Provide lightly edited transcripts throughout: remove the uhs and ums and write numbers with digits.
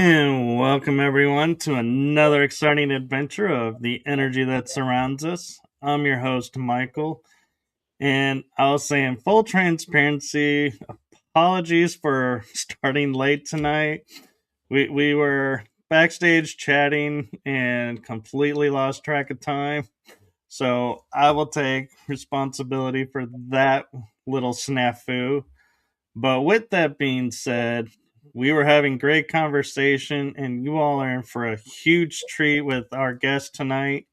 And welcome everyone to another exciting adventure of the energy that surrounds us. I'm your host, Michael, and I'll say in full transparency, apologies for starting late tonight. We were backstage chatting and completely lost track of time. So I will take responsibility for that little snafu. But with that being said, we were having great conversation, and you all are in for a huge treat with our guest tonight.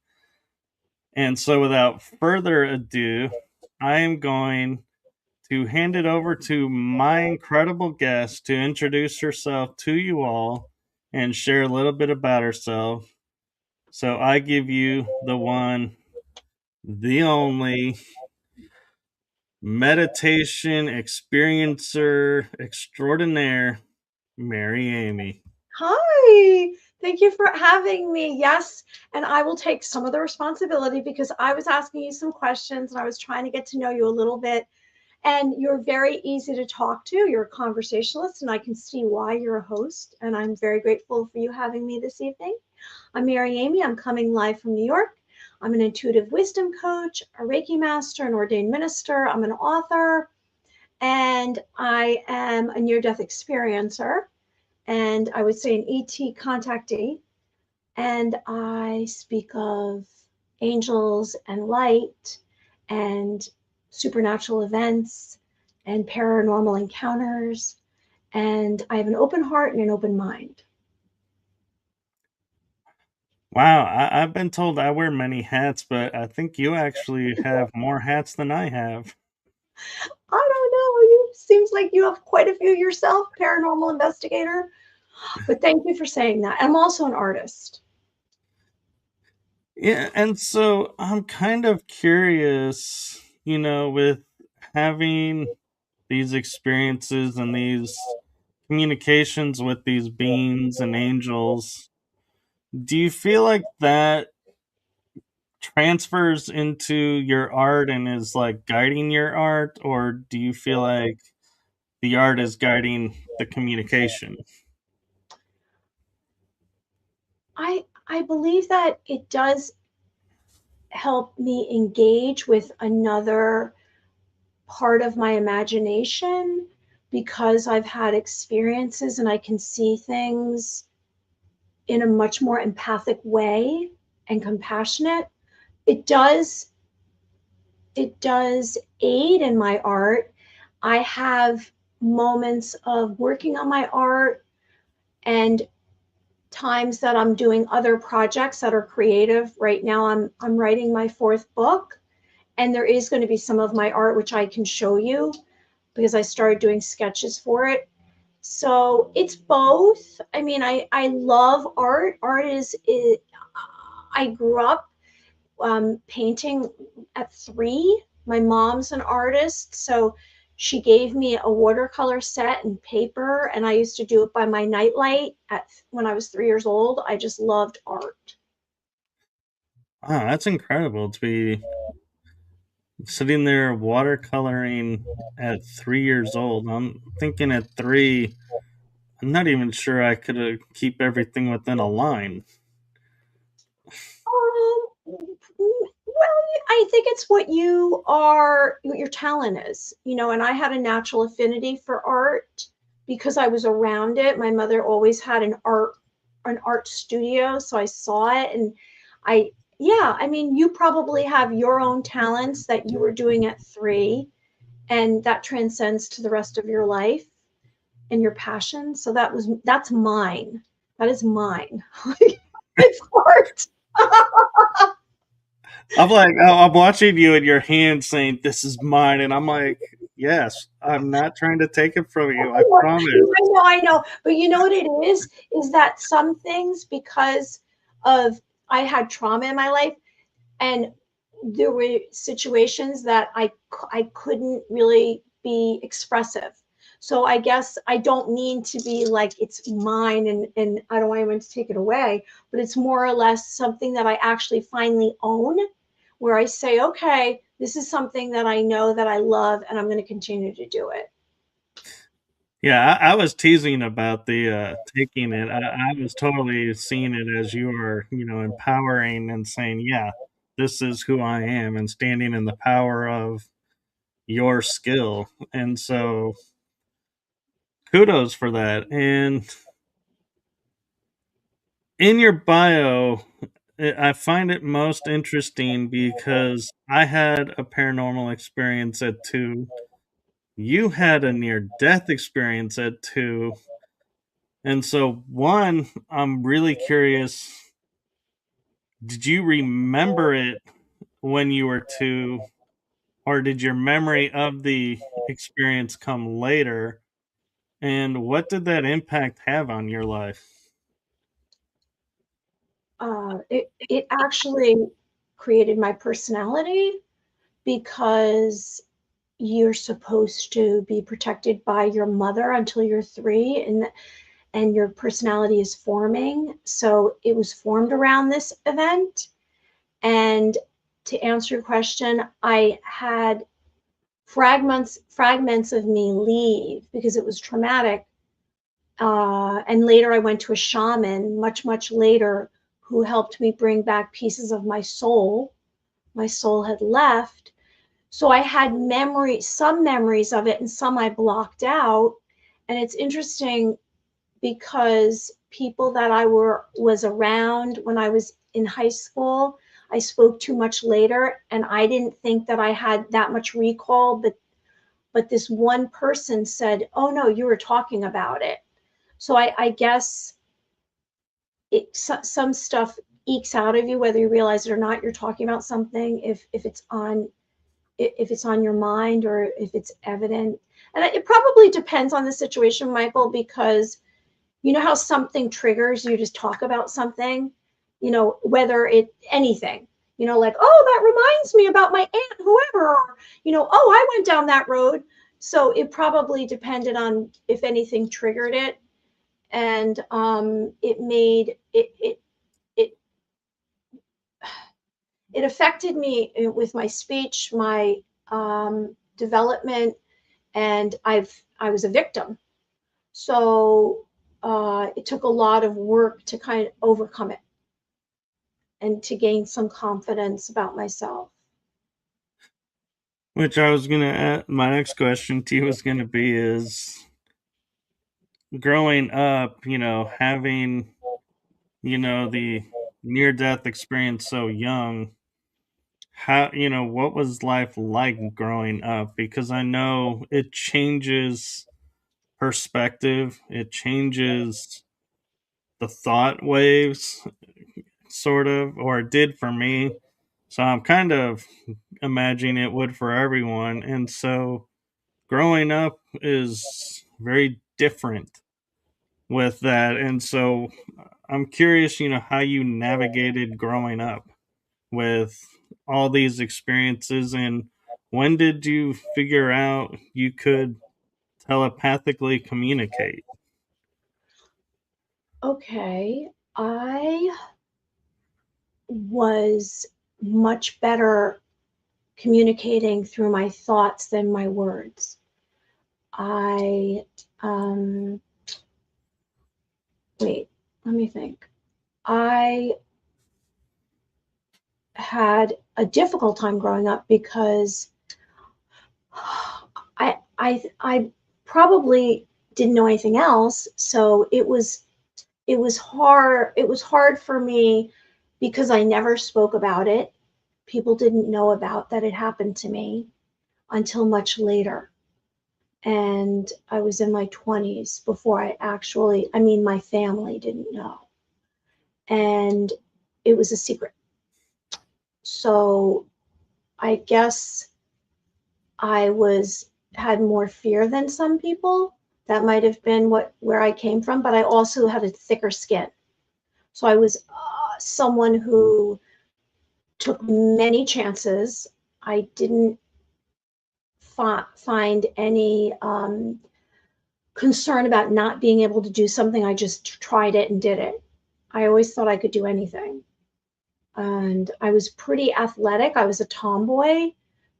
And so, without further ado, I am going to hand it over to my incredible guest to introduce herself to you all and share a little bit about herself. So, I give you the one, the only meditation experiencer extraordinaire, Mary Amy. Hi, thank you for having me. Yes, and I will take some of the responsibility because I was asking you some questions and I was trying to get to know you a little bit. And you're very easy to talk to. You're a conversationalist, and I can see why you're a host. And I'm very grateful for you having me this evening. I'm Mary Amy. I'm coming live from New York. I'm an intuitive wisdom coach, a Reiki master, an ordained minister. I'm an author, and I am a near-death experiencer. And I would say an ET contactee. And I speak of angels and light and supernatural events and paranormal encounters. And I have an open heart and an open mind. Wow, I've been told I wear many hats, but I think you actually have more hats than I have. I don't know. You seems like you have quite a few yourself, paranormal investigator. But thank you for saying that. I'm also an artist. Yeah, and so I'm kind of curious, with having these experiences and these communications with these beings and angels, do you feel like that transfers into your art and is like guiding your art, or do you feel like the art is guiding the communication? I believe that it does help me engage with another part of my imagination because I've had experiences and I can see things in a much more empathic way and compassionate. It does it does aid in my art. I have moments of working on my art and times that I'm doing other projects that are creative. Right now I'm writing my fourth book, and there is going to be some of my art which I can show you because I started doing sketches for it. So it's both. I mean, I love art. Art is I grew up painting at 3. My mom's an artist, so she gave me a watercolor set and paper, and I used to do it by my nightlight when I was 3 years old. I just loved art. Wow, that's incredible to be sitting there watercoloring at 3 years old. I'm thinking at 3, I'm not even sure I could keep everything within a line. Well, I think it's what what your talent is, and I had a natural affinity for art because I was around it. My mother always had an art studio, so I saw it, and yeah, I mean, you probably have your own talents that you were doing at 3, and that transcends to the rest of your life and your passion. So that's mine. That is mine. It's art. I'm like, oh, I'm watching you and your hand saying, "This is mine," and I'm like, "Yes, I'm not trying to take it from you. I promise." I know. But you know what it is that some things, because of I had trauma in my life, and there were situations that I couldn't really be expressive. So I guess I don't mean to be like it's mine and I don't want anyone to take it away, but it's more or less something that I actually finally own, where I say, okay, this is something that I know that I love and I'm going to continue to do it. Yeah, I was teasing about the taking it. I was totally seeing it as you are, empowering and saying, "Yeah, this is who I am," and standing in the power of your skill. And so, kudos for that. And in your bio, I find it most interesting because I had a paranormal experience at 2. You had a near death experience at 2. And so, one, I'm really curious, did you remember it when you were 2, or did your memory of the experience come later? And what did that impact have on your life? It actually created my personality because you're supposed to be protected by your mother until you're 3, and your personality is forming. So it was formed around this event. And to answer your question, I had fragments of me leave because it was traumatic. And later I went to a shaman much later who helped me bring back pieces of my soul. My soul had left. So I had some memories of it, and some I blocked out. And it's interesting because people that was around when I was in high school, I spoke too much later, and I didn't think that I had that much recall, but this one person said, "Oh no, you were talking about it." So I guess some stuff ekes out of you whether you realize it or not. You're talking about something if it's on your mind or if it's evident. And it probably depends on the situation, Michael, because you know how something triggers you to talk about something, whether it anything, like, oh, that reminds me about my aunt, whoever, or, oh, I went down that road. So it probably depended on if anything triggered it. And it made it it affected me with my speech, my development, and I was a victim. So it took a lot of work to kind of overcome it and to gain some confidence about myself. Which I was gonna my next question to you was gonna be is growing up, having, the near death experience so young, how, what was life like growing up? Because I know it changes perspective, it changes the thought waves, sort of, or it did for me. So I'm kind of imagining it would for everyone. And so growing up is very different with that. And so I'm curious, how you navigated growing up with all these experiences, and when did you figure out you could telepathically communicate? Okay, I was much better communicating through my thoughts than my words. I um, wait, let me think. I had a difficult time growing up because I probably didn't know anything else, so it was hard for me because I never spoke about it. People didn't know about that it happened to me until much later. And I was in my 20s before my family didn't know. And it was a secret. So I guess I had more fear than some people. That might have been where I came from, but I also had a thicker skin. So I was someone who took many chances. I didn't find any concern about not being able to do something. I just tried it and did it. I always thought I could do anything. And I was pretty athletic. I was a tomboy.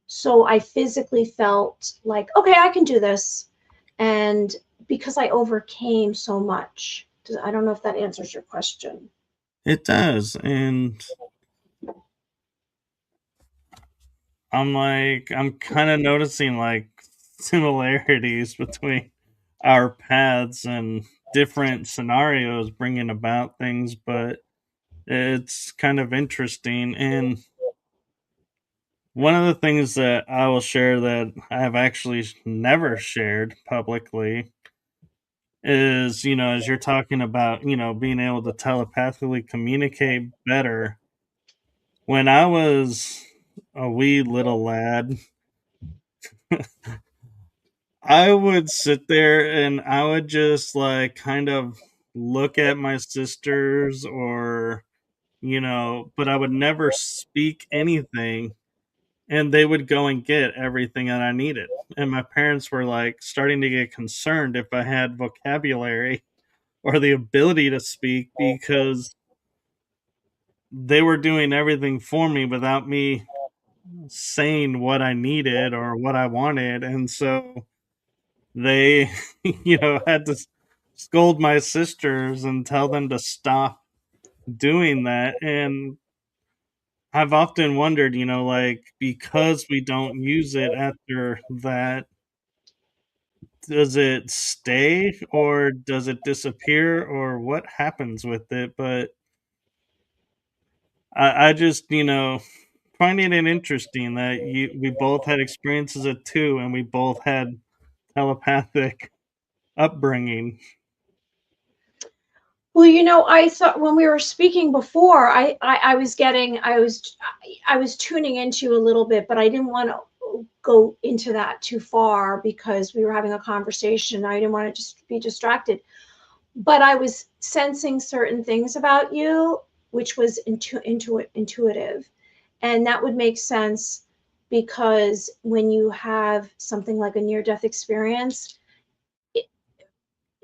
So I physically felt like, okay, I can do this. And because I overcame so much. I don't know if that answers your question. It does. And I'm kind of noticing like similarities between our paths and different scenarios bringing about things, but it's kind of interesting. And one of the things that I will share that I have actually never shared publicly is, as you're talking about, being able to telepathically communicate better. When I was a wee little lad, I would sit there and I would just like kind of look at my sisters or, but I would never speak anything and they would go and get everything that I needed. And my parents were like starting to get concerned if I had vocabulary or the ability to speak because they were doing everything for me without me saying what I needed or what I wanted. And so they, had to scold my sisters and tell them to stop doing that. And I've often wondered, like, because we don't use it after that, does it stay or does it disappear or what happens with it? But I just, finding it interesting that we both had experiences at two and we both had telepathic upbringing. Well, I thought when we were speaking before, I was I was tuning into you a little bit, but I didn't want to go into that too far because we were having a conversation. I didn't want to just be distracted. But I was sensing certain things about you, which was intuitive. And that would make sense because when you have something like a near death experience,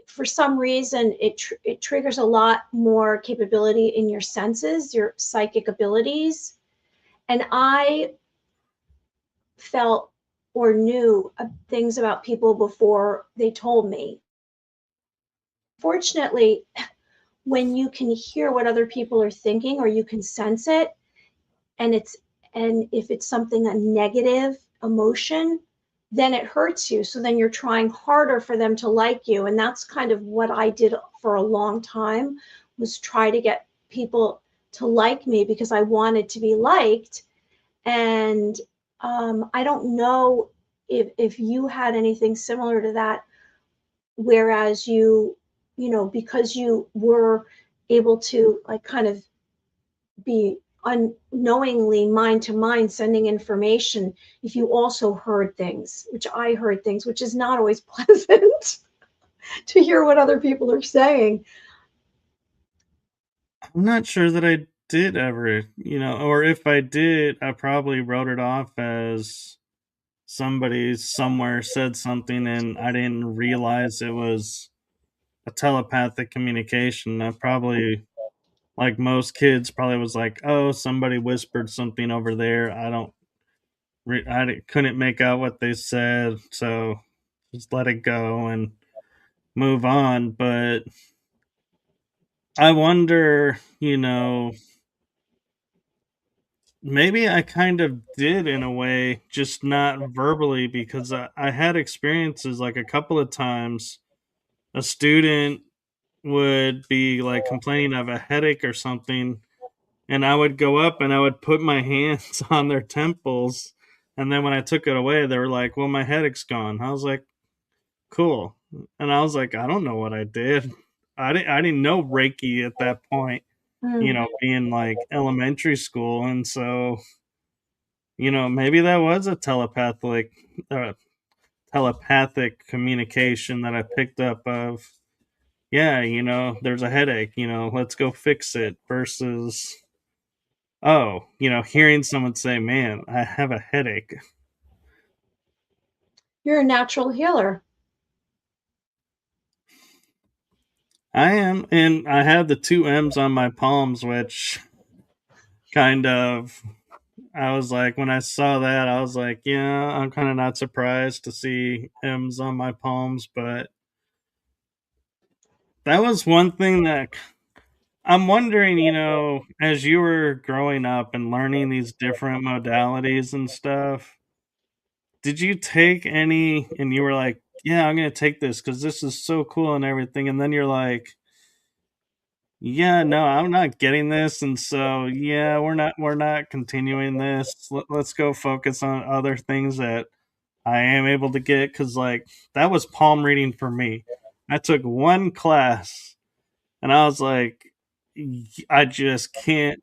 for some reason it triggers a lot more capability in your senses, your psychic abilities. And I felt or knew things about people before they told me. Fortunately, when you can hear what other people are thinking or you can sense it, and if it's something, a negative emotion, then it hurts you, so then you're trying harder for them to like you. And that's kind of what I did for a long time, was try to get people to like me because I wanted to be liked. And I don't know if you had anything similar to that, whereas because you were able to like kind of be unknowingly mind to mind sending information, if you also heard things, which I heard things, which is not always pleasant to hear what other people are saying. I'm not sure that I did ever, or if I did, I probably wrote it off as somebody somewhere said something and I didn't realize it was a telepathic communication. I probably, like most kids, probably was like, "Oh, somebody whispered something over there." Couldn't make out what they said, so just let it go and move on. But I wonder, maybe I kind of did in a way, just not verbally, because I had experiences like a couple of times. A student would be like complaining of a headache or something, and I would go up and I would put my hands on their temples. And then when I took it away, they were like, "Well, my headache's gone." I was like, "Cool." And I was like, "I don't know what I did." I didn't know Reiki at that point, Mm. being like elementary school. And so, maybe that was a uh, telepathic communication that I picked up of, yeah, there's a headache, let's go fix it, versus, oh, hearing someone say, "Man, I have a headache." You're a natural healer. I am, and I have the two M's on my palms, which kind of, I was like, when I saw that, I was like, yeah, I'm kind of not surprised to see M's on my palms, but that was one thing that I'm wondering, as you were growing up and learning these different modalities and stuff, did you take any and you were like, yeah, I'm going to take this because this is so cool and everything. And then you're like, yeah, no, I'm not getting this. And so, yeah, we're not continuing this. Let's go focus on other things that I am able to get. Cause like that was palm reading for me. I took one class and I was like, I just can't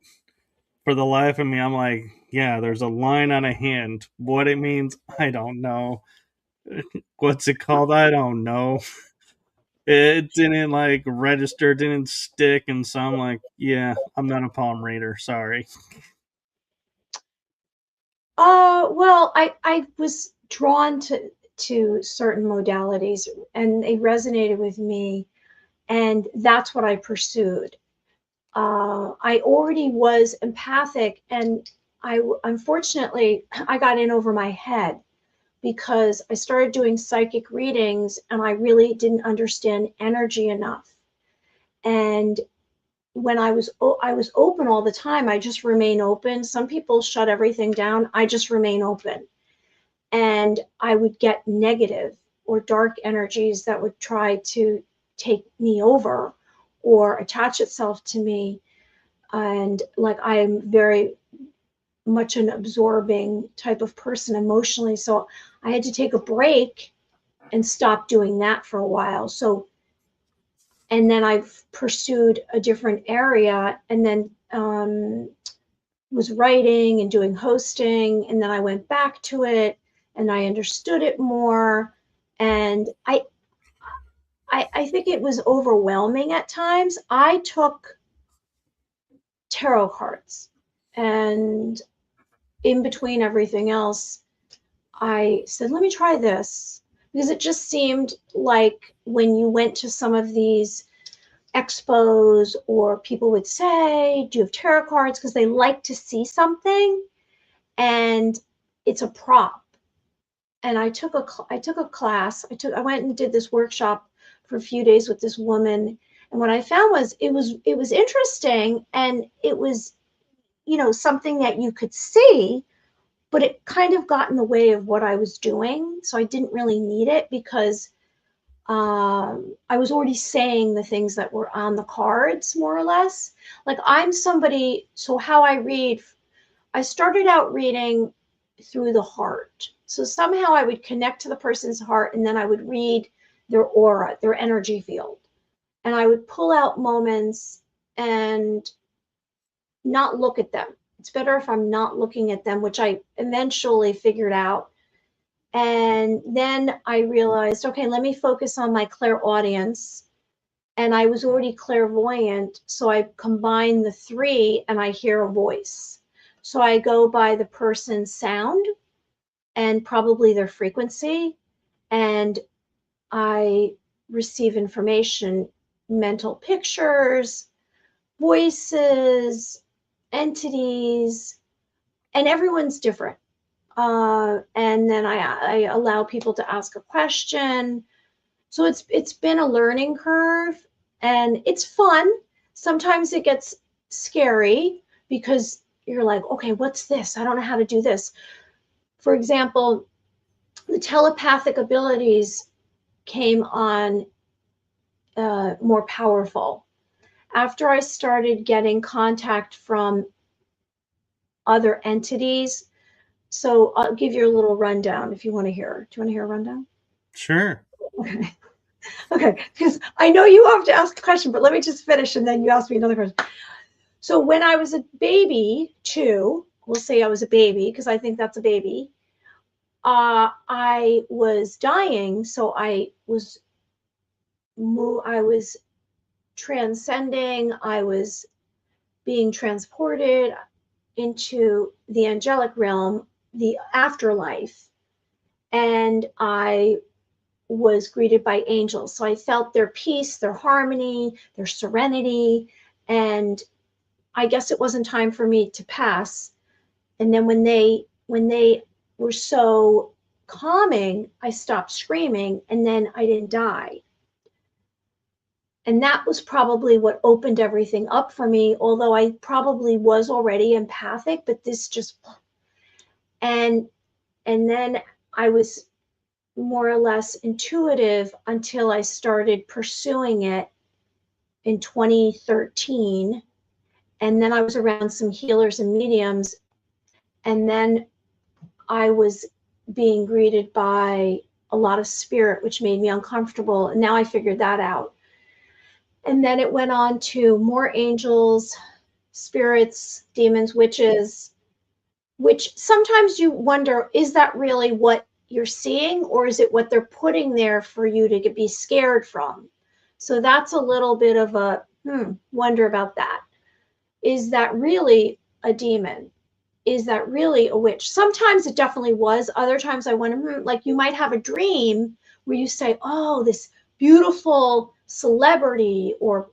for the life of me. I'm like, yeah, there's a line on a hand. What it means, I don't know. What's it called? I don't know. It didn't like register, didn't stick, and so I'm like, yeah, I'm not a palm reader. Sorry. Well, I was drawn to certain modalities and they resonated with me, and that's what I pursued. I already was empathic, and unfortunately I got in over my head because I started doing psychic readings and I really didn't understand energy enough. And when I was open all the time, I just remain open. Some people shut everything down. I just remain open. And I would get negative or dark energies that would try to take me over or attach itself to me. And like I'm very much an absorbing type of person emotionally. So I had to take a break and stop doing that for a while. So, and then I've pursued a different area and then was writing and doing hosting. And then I went back to it and I understood it more. And I think it was overwhelming at times. I took tarot cards, and in between everything else, I said, let me try this. Because it just seemed like when you went to some of these expos or people would say, do you have tarot cards? Because they like to see something and it's a prop. And I took a class. I went and did this workshop for a few days with this woman. And what I found was it was interesting, and it was, something that you could see, but it kind of got in the way of what I was doing. So I didn't really need it because I was already saying the things that were on the cards, more or less. Like I'm somebody, so how I read, I started out reading through the heart. So somehow I would connect to the person's heart and then I would read their aura, their energy field. And I would pull out moments and not look at them. It's better if I'm not looking at them, which I eventually figured out. And then I realized, okay, let me focus on my clairaudience. And I was already clairvoyant. So I combine the three and I hear a voice. So I go by the person's sound and probably their frequency. And I receive information, mental pictures, voices, entities, and everyone's different. And then I allow people to ask a question. So it's been a learning curve, and it's fun. Sometimes it gets scary because you're like, okay, what's this? I don't know how to do this. For example, the telepathic abilities came on more powerful after I started getting contact from other entities. So I'll give you a little rundown if you want to hear. Do you want to hear a rundown? Sure. Okay. Okay. Because I know you have to ask a question, but let me just finish and then you ask me another question. So when I was a baby, too, we'll say I was a baby because I think that's a baby. I was dying, so I was transcending. I was being transported into the angelic realm, the afterlife, and I was greeted by angels. So I felt their peace, their harmony, their serenity, and I guess it wasn't time for me to pass. And then when they were so calming, I stopped screaming, and then I didn't die. And that was probably what opened everything up for me, although I probably was already empathic, but this just, and then I was more or less intuitive until I started pursuing it in 2013. And then I was around some healers and mediums, and then I was being greeted by a lot of spirit, which made me uncomfortable. And now I figured that out. And then it went on to more angels, spirits, demons, witches, which sometimes you wonder, is that really what you're seeing, or is it what they're putting there for you to be scared from? So that's a little bit of a wonder about that. Is that really a demon? Is that really a witch? Sometimes it definitely was. Other times I wonder, like you might have a dream where you say, oh, this beautiful celebrity or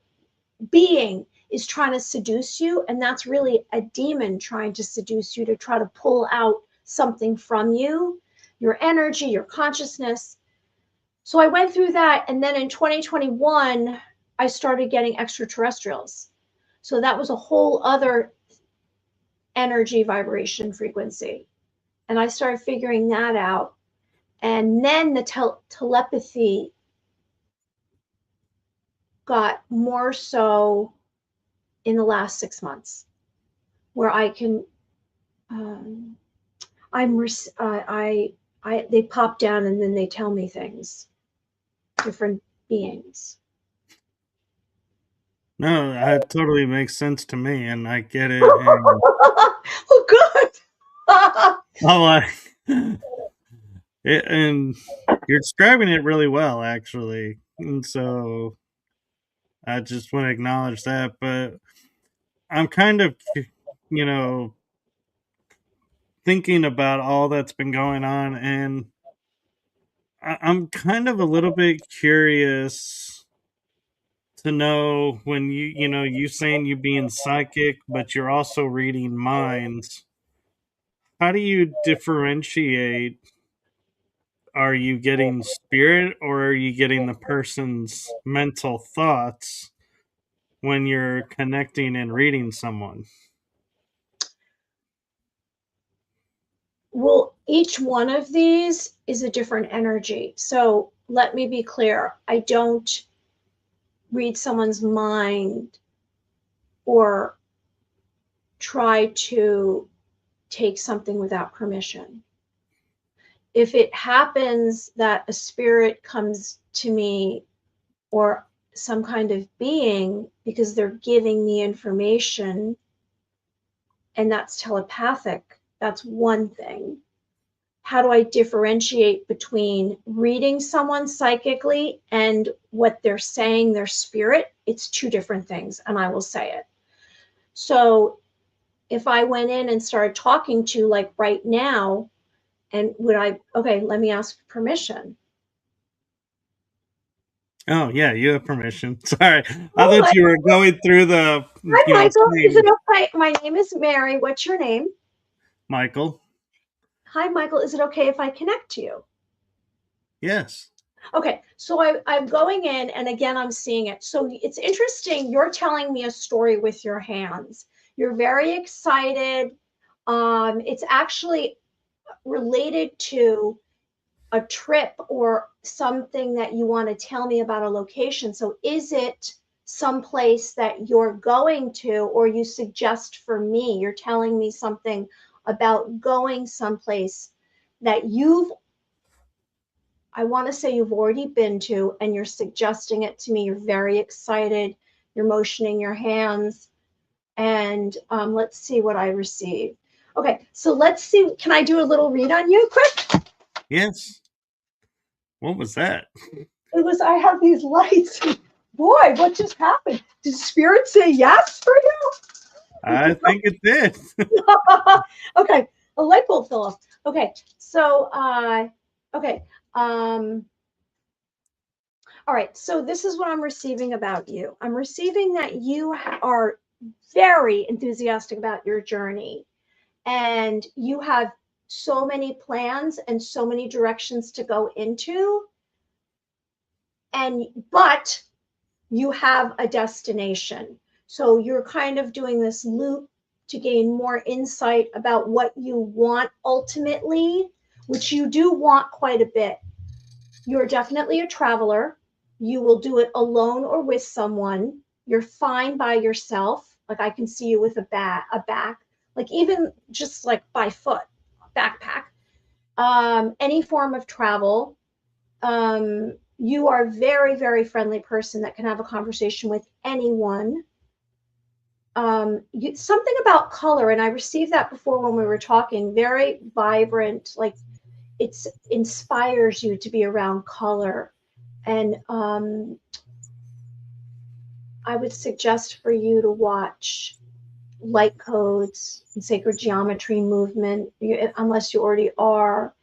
being is trying to seduce you, and that's really a demon trying to seduce you to try to pull out something from you, your energy, your consciousness. So I went through that, and then in 2021 I started getting extraterrestrials. So that was a whole other energy, vibration, frequency, and I started figuring that out. And then the telepathy got more so in the last 6 months, where I can they pop down and then they tell me things, different beings. No, that totally makes sense to me, and I get it. And Oh, good. I'm like, and you're describing it really well, actually. And so I just want to acknowledge that. But I'm kind of, you know, thinking about all that's been going on, and I'm kind of a little bit curious to know when you saying you being psychic, but you're also reading minds. How do you differentiate? Are you getting spirit or are you getting the person's mental thoughts when you're connecting and reading someone? Well, each one of these is a different energy. So let me be clear. I don't read someone's mind or try to take something without permission. If it happens that a spirit comes to me or some kind of being because they're giving me information, and that's telepathic, that's one thing. How do I differentiate between reading someone psychically and what they're saying, their spirit? It's two different things, and I will say it. So if I went in and started talking to, like right now, and okay, let me ask permission. Oh yeah, you have permission. Sorry, I Oh, thought you were going through the hi, Michael. Is saying it okay? My name is Mary. What's your name? Michael. Hi, Michael. Is it okay if I connect to you? Yes. Okay, so I'm going in, and again, I'm seeing it. So it's interesting. You're telling me a story with your hands. You're very excited. It's actually related to a trip or something that you want to tell me about a location. So is it someplace that you're going to, or you suggest for me? You're telling me something about going someplace that I want to say you've already been to, and you're suggesting it to me. You're very excited. You're motioning your hands. And let's see what I received. Okay, so let's see. Can I do a little read on you quick? Yes. What was that? I have these lights. Boy, what just happened? Did spirit say yes for you? I think it did. Okay, a light bulb fell off. Okay, so okay. All right, so this is what I'm receiving about you. I'm receiving that you are very enthusiastic about your journey, and you have so many plans and so many directions to go into. But you have a destination. So you're kind of doing this loop to gain more insight about what you want ultimately, which you do want quite a bit. You're definitely a traveler. You will do it alone or with someone. You're fine by yourself. Like I can see you with a back, like even just like by foot, backpack. Any form of travel. You are a very, very friendly person that can have a conversation with anyone. Something about color, and I received that before when we were talking, very vibrant, like it inspires you to be around color. And I would suggest for you to watch light codes and sacred geometry movement, unless you already are.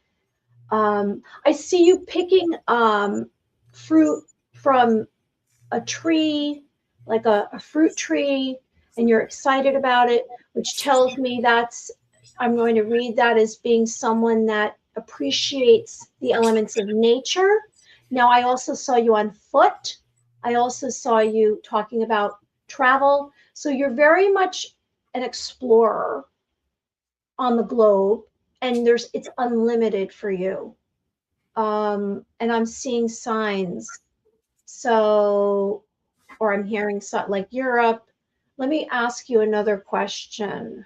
I see you picking fruit from a tree, like a fruit tree, and you're excited about it, which tells me I'm going to read that as being someone that appreciates the elements of nature. Now, I also saw you on foot. I also saw you talking about travel. So you're very much an explorer on the globe, and it's unlimited for you. And I'm seeing signs. So, or I'm hearing something like Europe. Let me ask you another question.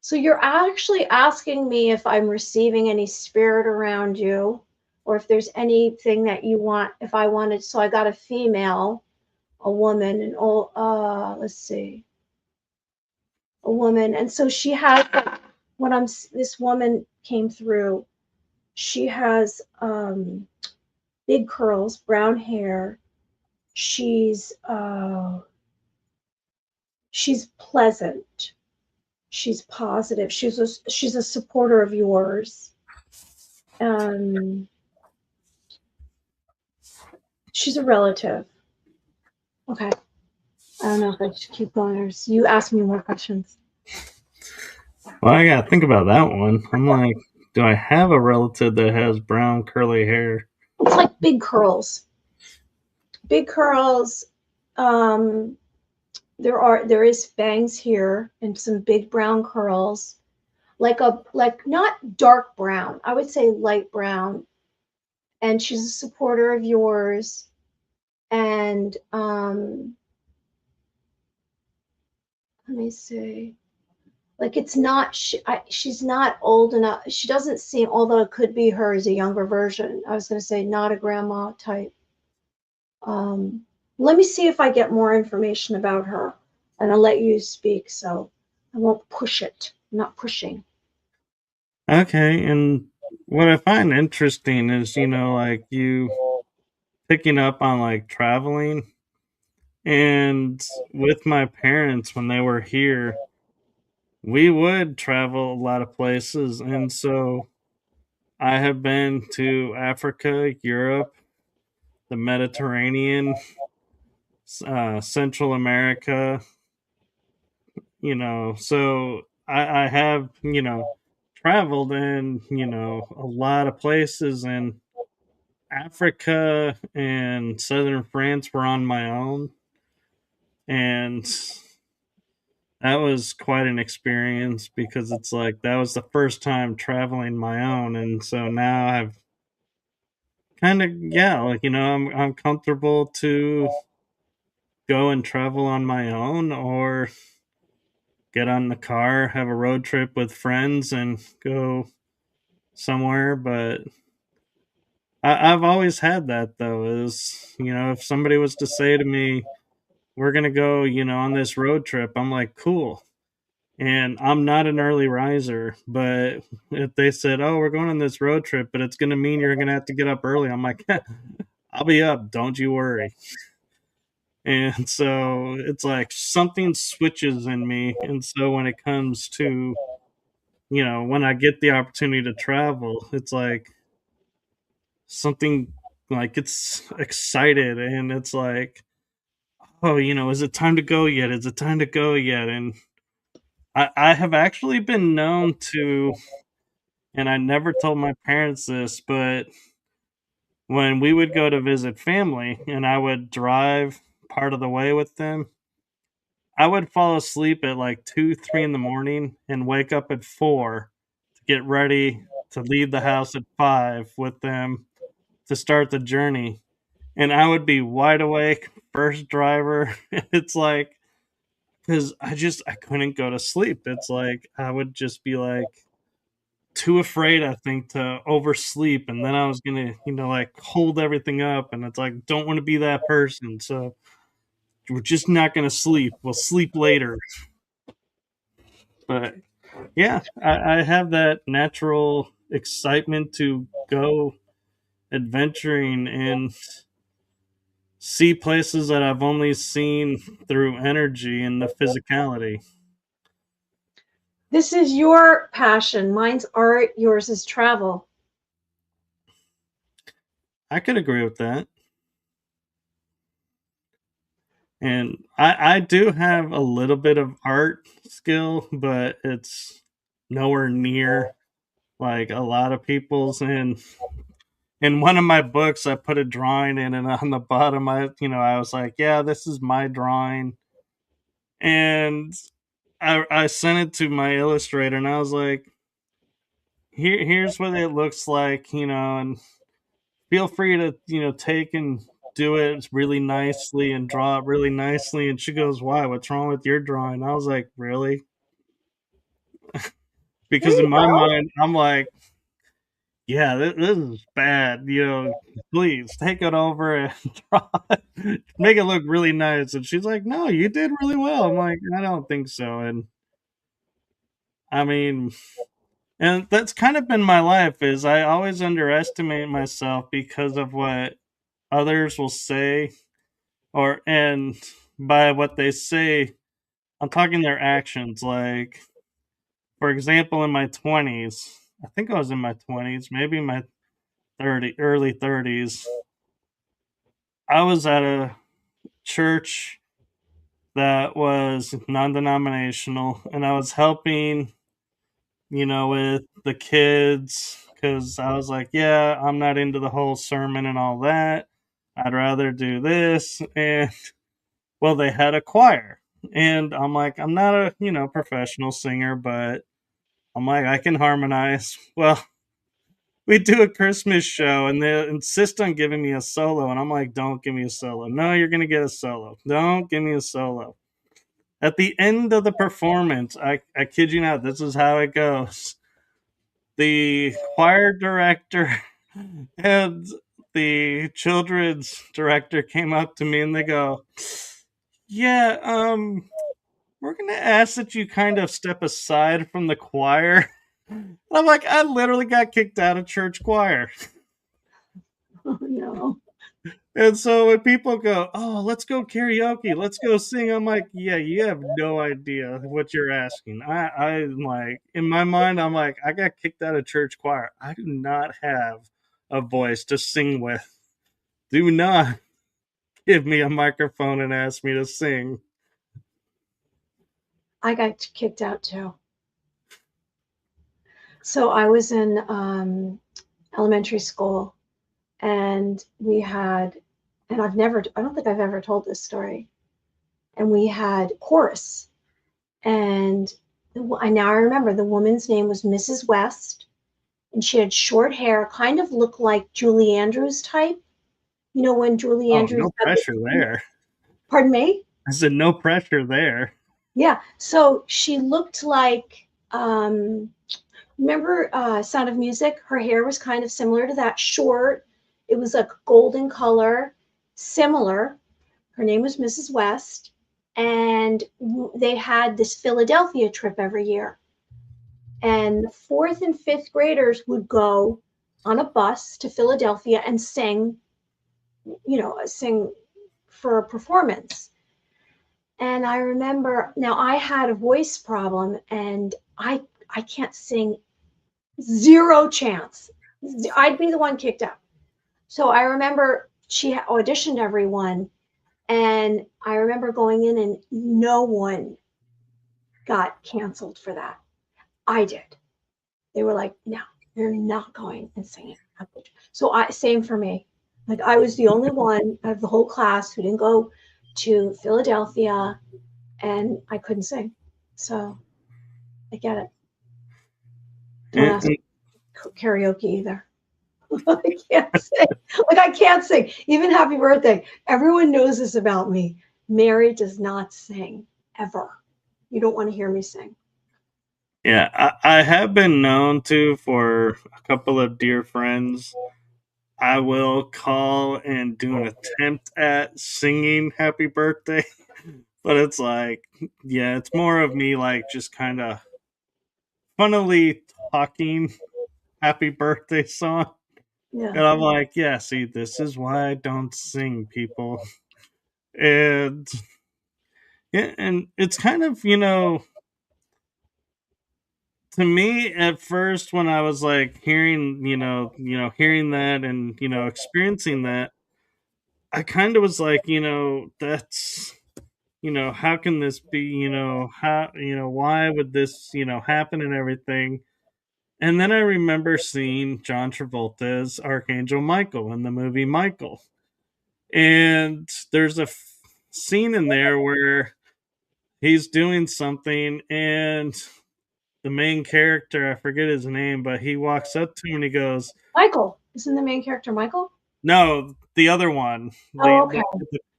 So you're actually asking me if I'm receiving any spirit around you, or if there's anything that you want, if I wanted, so I got a female, a woman, and let's see, a woman. And so she has, this woman came through, she has big curls, brown hair. She's pleasant. She's positive. She's a supporter of yours. She's a relative. Okay. I don't know if I should keep going or you ask me more questions. Well, I gotta think about that one. I'm like, do I have a relative that has brown curly hair? It's like big curls. Big curls. There is fangs here and some big brown curls. Like not dark brown. I would say light brown. And she's a supporter of yours. And let me see. Like it's not she's not old enough. She doesn't seem, although it could be her as a younger version. I was going to say not a grandma type. Let me see if I get more information about her, and I'll let you speak. So I won't push it. I'm not pushing. Okay, and what I find interesting is, like you picking up on like traveling, and with my parents when they were here, we would travel a lot of places, and so I have been to Africa, Europe, the Mediterranean, Central America, so I have, traveled in, a lot of places, and Africa and southern France were on my own, and that was quite an experience because it's like that was the first time traveling my own, and so now I've kind of, yeah, like, I'm comfortable to go and travel on my own, or get on the car, have a road trip with friends, and go somewhere. But I've always had that, though, is, if somebody was to say to me, we're going to go, on this road trip, I'm like, cool. And I'm not an early riser, but if they said, oh, we're going on this road trip, but it's going to mean you're going to have to get up early, I'm like, I'll be up, don't you worry. And so it's like something switches in me. And so when it comes to, when I get the opportunity to travel, it's like something, like it's excited, and it's like, oh, is it time to go yet? Is it time to go yet? And I have actually been known to And I never told my parents this, but when we would go to visit family and I would drive part of the way with them, I would fall asleep at like 2, 3 in the morning and wake up at 4 to get ready to leave the house at 5 with them to start the journey. And I would be wide awake, first driver. It's like, because I couldn't go to sleep. It's like I would just be like too afraid, I think, to oversleep, and then I was gonna, like hold everything up, and it's like don't want to be that person. So we're just not gonna sleep. We'll sleep later. But yeah, I have that natural excitement to go adventuring and see places that I've only seen through energy and the physicality. This is your passion. Mine's art, yours is travel. I could agree with that. And I do have a little bit of art skill, but it's nowhere near like a lot of people's. And in one of my books, I put a drawing in, and on the bottom, I was like, "Yeah, this is my drawing." And I sent it to my illustrator, and I was like, here's what it looks like, and feel free to take and do it really nicely and draw it really nicely." And she goes, "Why, what's wrong with your drawing?" I was like, "Really?" There Because in you my go. mind I'm like, "Yeah, this is bad, please take it over and draw it, make it look really nice." And she's like, "No, you did really well." I'm like, "I don't think so." And I mean, and that's kind of been my life, is I always underestimate myself because of what others will say, and by what they say, I'm talking their actions. Like, for example, in my 20s, I think I was in my 20s, maybe my early 30s, I was at a church that was non-denominational, and I was helping, with the kids, because I was like, yeah, I'm not into the whole sermon and all that. I'd rather do this. And well, they had a choir. And I'm like, I'm not a, professional singer, but I'm like, I can harmonize. Well, we do a Christmas show and they insist on giving me a solo. And I'm like, don't give me a solo. No, you're going to get a solo. Don't give me a solo. At the end of the performance, I kid you not, this is how it goes. The choir director and the children's director came up to me and they go, yeah, we're gonna ask that you kind of step aside from the choir. And I'm like, I literally got kicked out of church choir. Oh, no. And so when people go, "Oh, let's go karaoke, let's go sing," I'm like, "Yeah, you have no idea what you're asking." I'm like, in my mind, I'm like, I got kicked out of church choir. I do not have a voice to sing with. Do not give me a microphone and ask me to sing. I got kicked out too. So I was in elementary school, and I don't think I've ever told this story. And we had chorus, and now I remember the woman's name was Mrs. West, and she had short hair, kind of looked like Julie Andrews type. You know, when Julie Oh, Andrews no had pressure there. pardon me? I said no pressure there. Yeah. So she looked like, remember Sound of Music? Her hair was kind of similar to that, short. It was a golden color, similar. Her name was Mrs. West. And they had this Philadelphia trip every year. And fourth and fifth graders would go on a bus to Philadelphia and sing for a performance. And I remember, now I had a voice problem, and I can't sing, zero chance. I'd be the one kicked out. So I remember she auditioned everyone, and I remember going in and no one got canceled for that. I did. They were like, no. You're not going and singing. So same for me. Like I was the only one out of the whole class who didn't go to Philadelphia, and I couldn't sing. So I get it. Don't ask And karaoke either. I can't sing. Like I can't sing. Even Happy Birthday. Everyone knows this about me. Mary does not sing ever. You don't want to hear me sing. yeah, I have been known to for a couple of dear friends. I will call and do an attempt at singing happy birthday, but it's like, yeah, it's more of me like just kind of funnily talking happy birthday song. Yeah. And I'm like, yeah, see, this is why I don't sing, people. And yeah, and it's kind of, to me at first when I was like hearing, hearing that and, experiencing that, I kind of was like, that's, how can this be, how, why would this, happen and everything. And then I remember seeing John Travolta's Archangel Michael in the movie Michael. And there's a scene in there where he's doing something and the main character, I forget his name, but he walks up to him and he goes, Michael. Isn't the main character Michael? no, the other one, Oh, okay.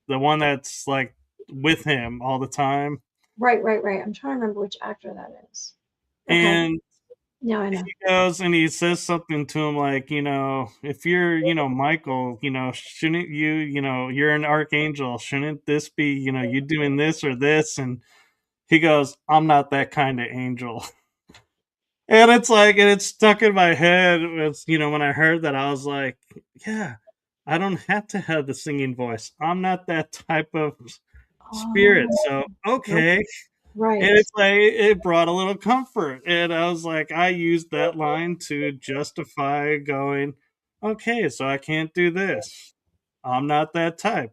the one that's like with him all the time. Right. I'm trying to remember which actor that is. Okay. And Now I know. he goes and he says something to him like, if you're, Michael, shouldn't you, you're an archangel. Shouldn't this be, you doing this or this? And he goes, I'm not that kind of angel. And it's like, and it's stuck in my head. It's, when I heard that, I was like, yeah, I don't have to have the singing voice. I'm not that type of spirit. Oh, So, okay. right. And it's like, it brought a little comfort. And I was like, I used that line to justify going, okay, so I can't do this. I'm not that type.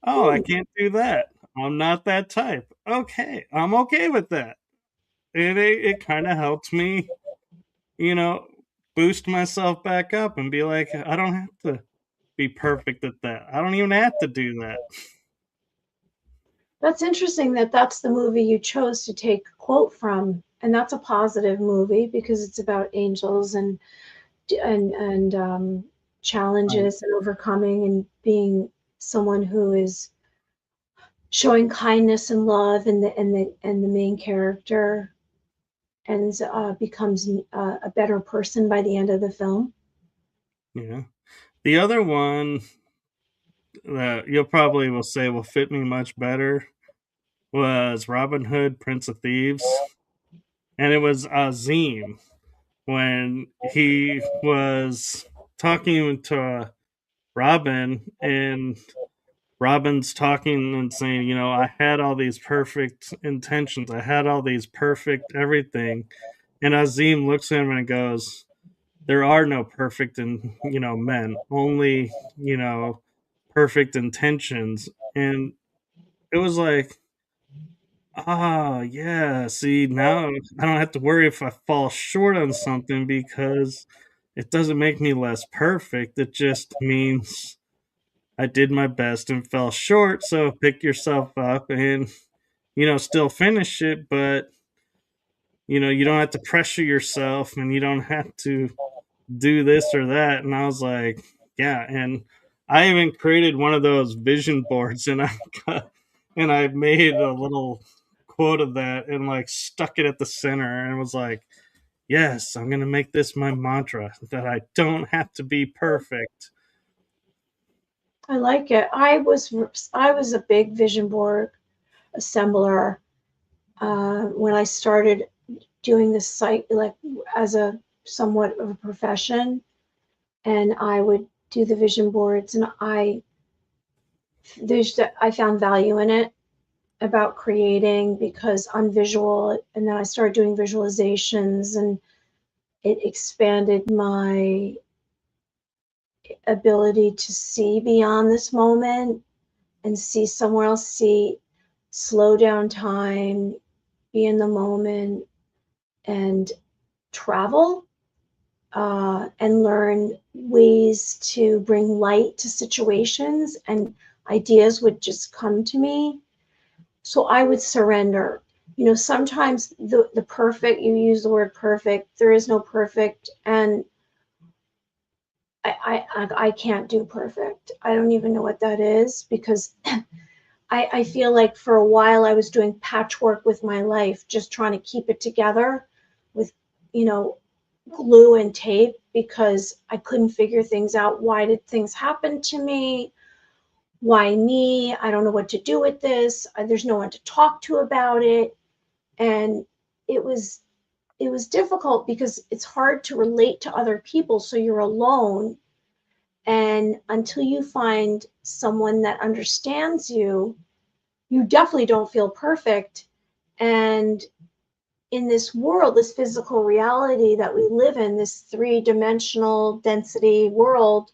Oh, I Hmm. can't do that. I'm not that type. Okay, I'm okay with that. And it kind of helped me, you know, boost myself back up and be like, I don't have to be perfect at that. I don't even have to do that. That's interesting that that's the movie you chose to take a quote from, and that's a positive movie because it's about angels and Right. challenges and overcoming and being someone who is showing kindness and love, and the main character and becomes a better person by the end of the film. Yeah. The other one that you'll probably will say will fit me much better was Robin Hood, Prince of Thieves. And it was Azim when he was talking to Robin, and Robin's talking and saying, I had all these perfect intentions. I had all these perfect everything. And Azim looks at him and goes, there are no perfect men, only, perfect intentions. And it was like, ah, yeah. See, now I don't have to worry if I fall short on something because it doesn't make me less perfect. It just means I did my best and fell short. So pick yourself up and, still finish it. But, you don't have to pressure yourself and you don't have to do this or that. And I was like, yeah. And I even created one of those vision boards and I made a little quote of that and like stuck it at the center and was like, yes, I'm going to make this my mantra that I don't have to be perfect. I like it. I was a big vision board assembler when I started doing this site, like as a somewhat of a profession, and I would do the vision boards, and I found value in it about creating because I'm visual, and then I started doing visualizations, and it expanded my ability to see beyond this moment and see somewhere else, slow down time, be in the moment, and travel. and learn ways to bring light to situations, and ideas would just come to me. So I would surrender. You know, sometimes the perfect, you use the word perfect, there is no perfect. And I can't do perfect. I don't even know what that is, because I feel like for a while I was doing patchwork with my life, just trying to keep it together with, you know, glue and tape, because I couldn't figure things out. Why did things happen to me? Why me? I don't know what to do with this. There's no one to talk to about it. And it was it was difficult because it's hard to relate to other people, so you're alone. And until you find someone that understands you, you definitely don't feel perfect. And in this world, this physical reality that we live in, this three-dimensional density world,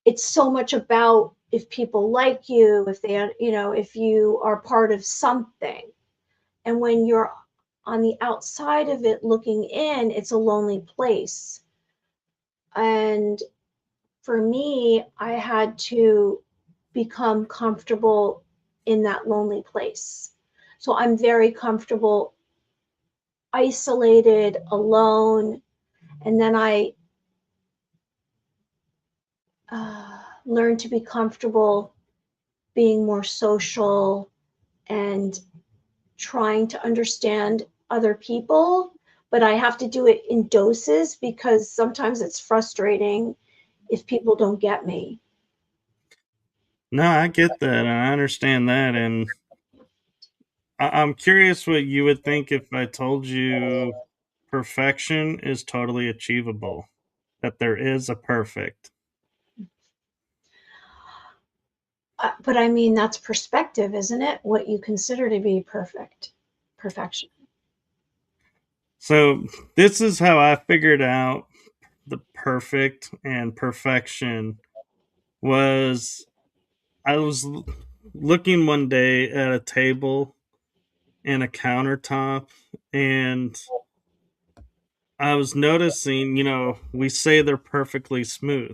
it's so much about if people like you, if they, you know, if you are part of something. And when you're on the outside of it looking in, it's a lonely place. And for me, I had to become comfortable in that lonely place. So I'm very comfortable isolated, alone. And then I learned to be comfortable being more social and trying to understand other people. But I have to do it in doses, because sometimes it's frustrating if people don't get me. No, I get that, and I understand that, and I'm curious what you would think if I told you perfection is totally achievable, that there is a perfect. But I mean, that's perspective, isn't it? What you consider to be perfection. So, this is how I figured out the perfect and perfection was I was looking one day at a table and a countertop, and I was noticing, we say they're perfectly smooth,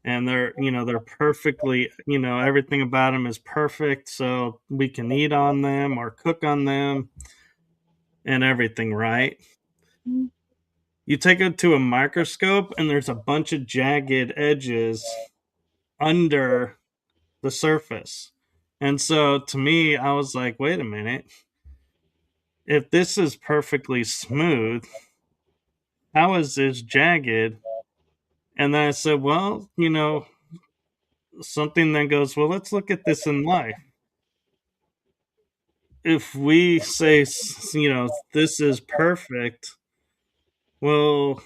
and they're perfectly, everything about them is perfect, so we can eat on them or cook on them and everything, right? Mm. You take it to a microscope, and there's a bunch of jagged edges under the surface. And so to me, I was like, wait a minute. If this is perfectly smooth, how is this jagged? And then I said, well, something then goes, well, let's look at this in life. If we say, this is perfect, well,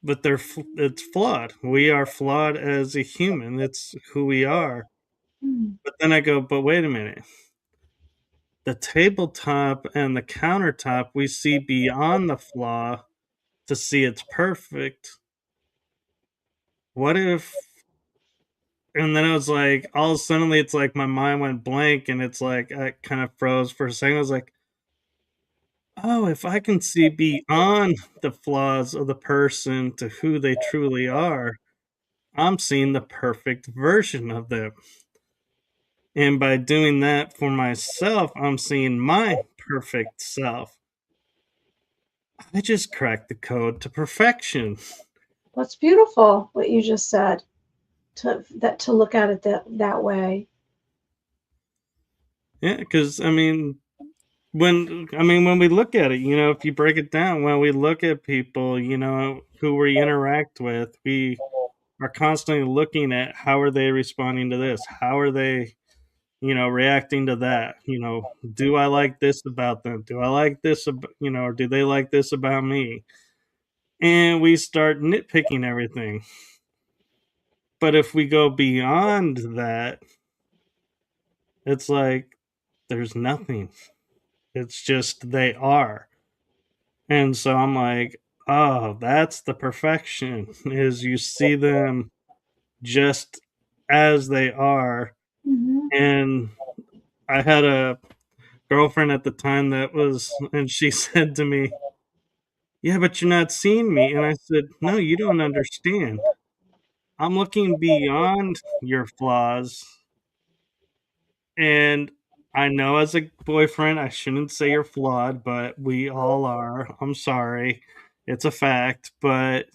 but it's flawed. We are flawed as a human. It's who we are. Mm. But then I go, but wait a minute. The tabletop and the countertop, we see beyond the flaw to see it's perfect. What if, and then I was like, all suddenly it's like my mind went blank, and it's like I kind of froze for a second. I was like, oh, if I can see beyond the flaws of the person to who they truly are, I'm seeing the perfect version of them. And by doing that for myself, I'm seeing my perfect self. I just cracked the code to perfection. That's beautiful what you just said. To look at it that way. Yeah, because when we look at it, if you break it down, when we look at people, who we interact with, we are constantly looking at how are they responding to this? How are they, reacting to that? Do I like this about them? Do I like this, or do they like this about me? And we start nitpicking everything. But if we go beyond that, it's like there's nothing. It's just they are. And so I'm like, oh, that's the perfection is you see them just as they are. Mm-hmm. And I had a girlfriend at the time and she said to me, yeah, but you're not seeing me. And I said, no, you don't understand. I'm looking beyond your flaws. And I know as a boyfriend, I shouldn't say you're flawed, but we all are. I'm sorry. It's a fact. But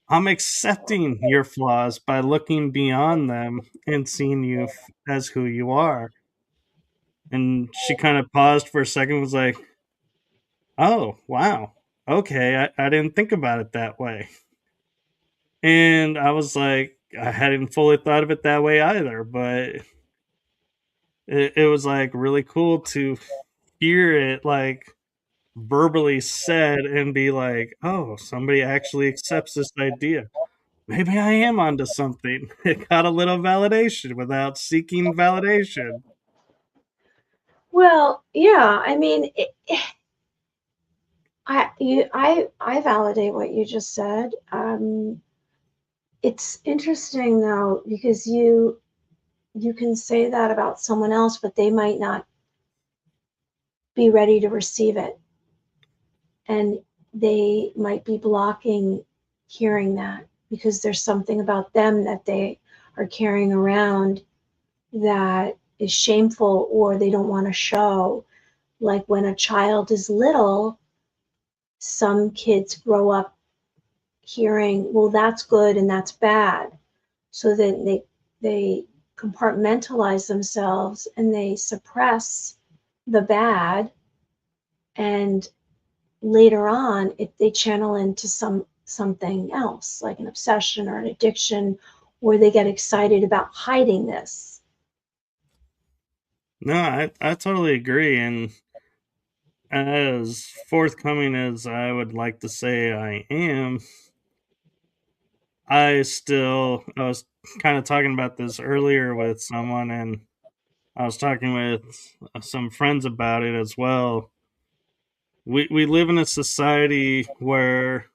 I'm accepting your flaws by looking beyond them and seeing you as who you are. And she kind of paused for a second, was like, oh, wow. Okay, I didn't think about it that way. And I was like, I hadn't fully thought of it that way either, but it was like really cool to hear it like verbally said and be like, oh, somebody actually accepts this idea. Maybe I am onto something. It got a little validation without seeking validation. Well, yeah, I mean, I validate what you just said. It's interesting though because you can say that about someone else, but they might not be ready to receive it, and they might be blocking hearing that because there's something about them that they are carrying around that is shameful or they don't want to show. Like when a child is little, some kids grow up hearing, well, that's good and that's bad. So then they compartmentalize themselves and they suppress the bad, and later on they channel into something else like an obsession or an addiction, or they get excited about hiding this. No, I totally agree. And as forthcoming as I would like to say I am, I was kind of talking about this earlier with someone, and I was talking with some friends about it as well. We live in a society where,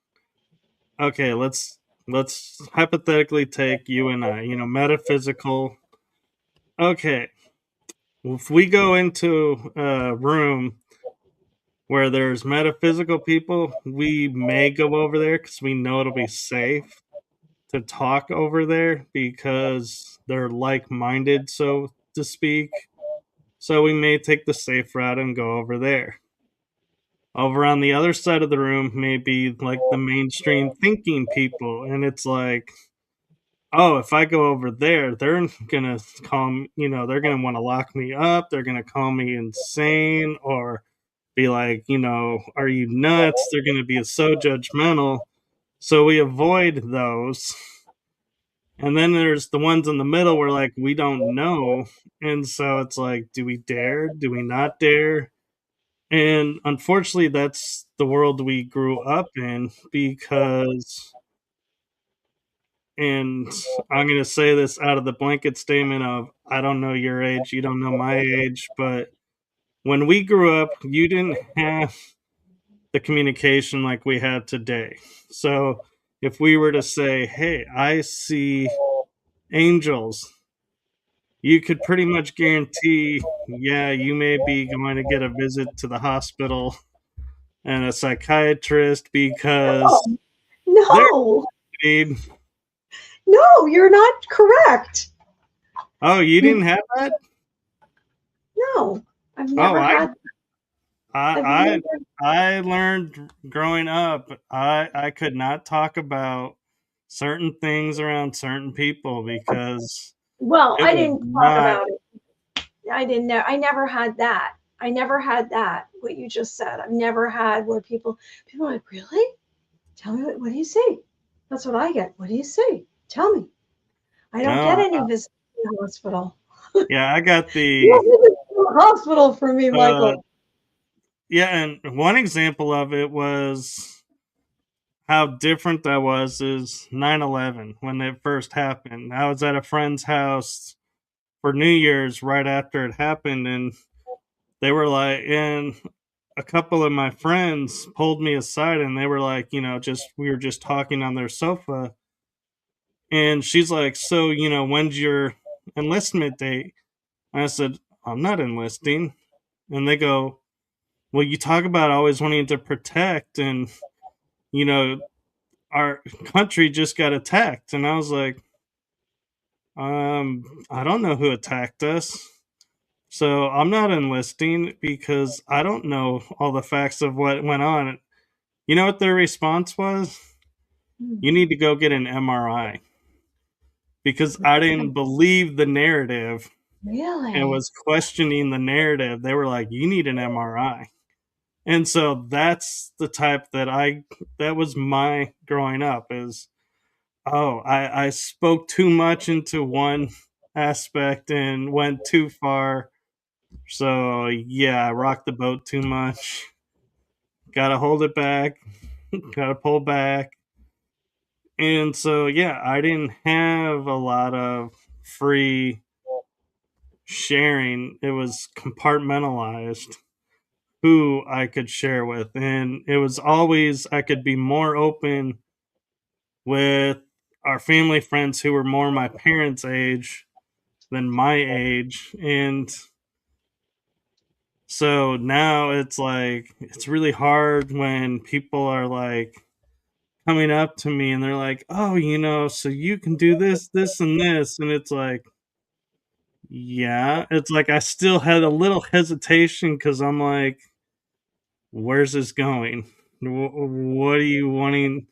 okay, let's hypothetically take you and I, metaphysical. Okay, if we go into a room where there's metaphysical people, we may go over there because we know it'll be safe to talk over there because they're like-minded, so to speak. So we may take the safe route and go over there. Over on the other side of the room may be like the mainstream thinking people, and it's like, oh, if I go over there, they're gonna they're gonna want to lock me up, they're gonna call me insane, or be like, are you nuts? They're gonna be so judgmental. So we avoid those. And then there's the ones in the middle where like we don't know. And so it's like, do we dare? Do we not dare? And unfortunately, that's the world we grew up in because, and I'm going to say this out of the blanket statement of, I don't know your age, you don't know my age, but when we grew up, you didn't have the communication like we have today. So if we were to say, hey, I see angels, you could pretty much guarantee, yeah, you may be going to get a visit to the hospital and a psychiatrist because No, they're no, paid. no, you're not correct. Oh, you didn't have that? No, I've Oh, never had. I've I, never. I learned growing up. I could not talk about certain things around certain people because Well, it I was didn't talk not. about it. I didn't know. I never had that. I never had that. What you just said. I've never had where people are like, really? Tell me what do you see? That's what I get. What do you see? Tell me. I don't get No, any visits to the hospital. yeah, I got No the. visits to the hospital for me, Uh, Michael. yeah, and one example of it was how different that was is 9/11 when it first happened. I was at a friend's house for New Year's right after it happened, and they were like, and a couple of my friends pulled me aside and they were like, just we were just talking on their sofa, and she's like, so when's your enlistment date? And I said, I'm not enlisting. And they go, well, you talk about always wanting to protect, and you know, our country just got attacked. And I was like, I don't know who attacked us. So I'm not enlisting because I don't know all the facts of what went on. You know what their response was? You need to go get an MRI because I didn't believe the narrative and Really? was questioning the narrative. They were like, you need an MRI. And so that's the type that was my growing up is, oh, I spoke too much into one aspect and went too far. So yeah, I rocked the boat too much. Gotta hold it back. Gotta pull back. And so yeah, I didn't have a lot of free sharing. It was compartmentalized who I could share with. And it was always I could be more open with our family friends who were more my parents' age than my age. And so now it's like, it's really hard when people are like coming up to me and they're like, oh, so you can do this, this, and this. And it's like, yeah, it's like I still had a little hesitation because I'm like, where's this going? What are you wanting?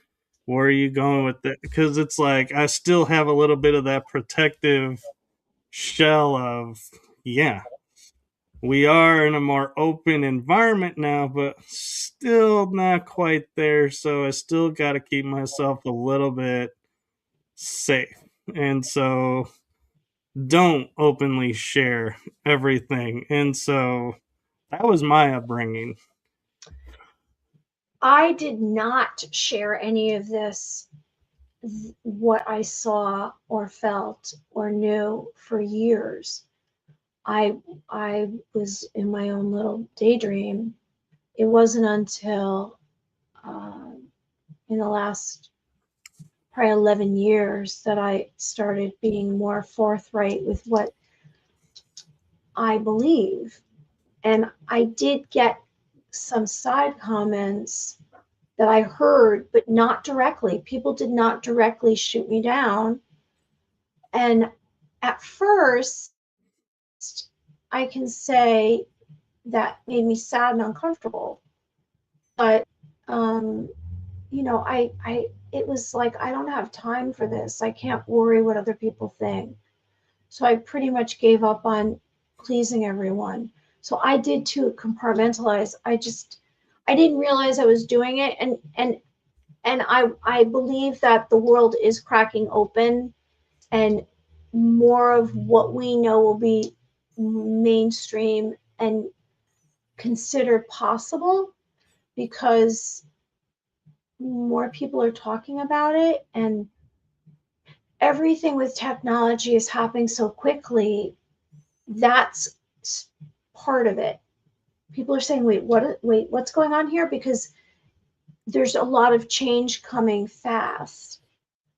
Where are you going with it? Because it's like I still have a little bit of that protective shell of, yeah, we are in a more open environment now, but still not quite there. So I still got to keep myself a little bit safe. And so don't openly share everything. And so that was my upbringing. I did not share any of this, what I saw or felt or knew for years. I was in my own little daydream. It wasn't until in the last probably 11 years that I started being more forthright with what I believe. And I did get some side comments that I heard, but not directly. People did not directly shoot me down. And at first, I can say that made me sad and uncomfortable. But um, it was like I don't have time for this. I can't worry what other people think. So I pretty much gave up on pleasing everyone. So I did too compartmentalize. I didn't realize I was doing it, and I believe that the world is cracking open, and more of what we know will be mainstream and considered possible because more people are talking about it, and everything with technology is happening so quickly. That's part of it. People are saying, wait, what's going on here? Because there's a lot of change coming fast.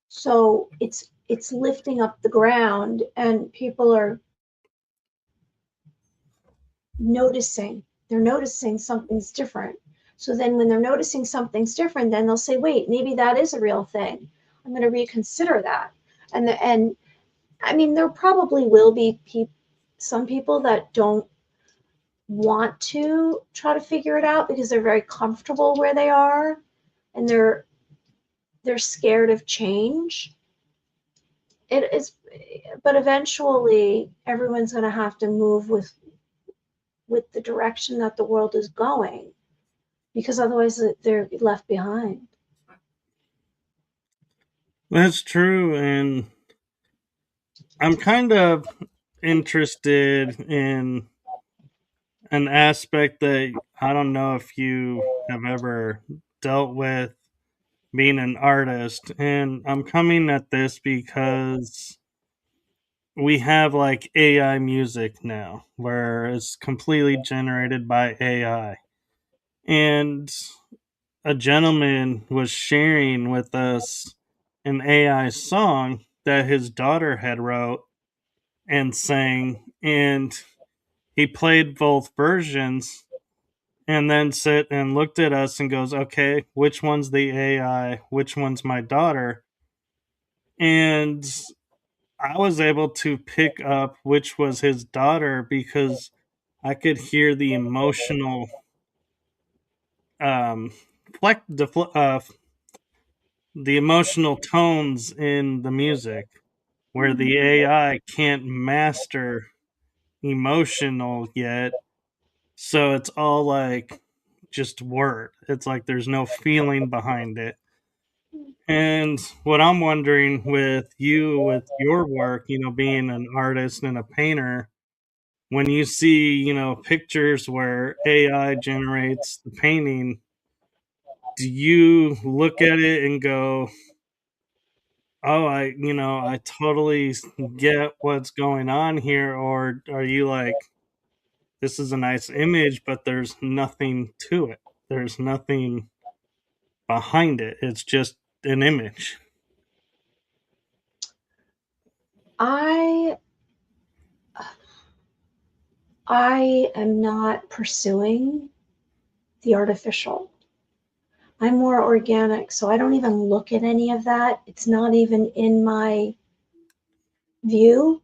So it's lifting up the ground, and people are noticing. They're noticing something's different. So then when they're noticing something's different, then they'll say, wait, maybe that is a real thing. I'm going to reconsider that. And I mean, there probably will be some people that don't want to try to figure it out because they're very comfortable where they are, and they're scared of change. It is, but eventually everyone's going to have to move with the direction that the world is going, because otherwise they're left behind. That's true. And I'm kind of interested in an aspect that I don't know if you have ever dealt with being an artist. And I'm coming at this because we have like AI music now where it's completely generated by AI. And a gentleman was sharing with us an AI song that his daughter had wrote and sang, and he played both versions, and then sit and looked at us and goes, okay, which one's the AI? Which one's my daughter? And I was able to pick up which was his daughter because I could hear the emotional um the emotional tones in the music where the AI can't master emotional yet. So it's all like just word. It's like there's no feeling behind it. And what I'm wondering with you, with your work, being an artist and a painter, when you see, pictures where AI generates the painting, do you look at it and go, oh, I totally get what's going on here? Or are you like, this is a nice image, but there's nothing to it? There's nothing behind it. It's just an image. I I am not pursuing the artificial. I'm more organic, so I don't even look at any of that. It's not even in my view.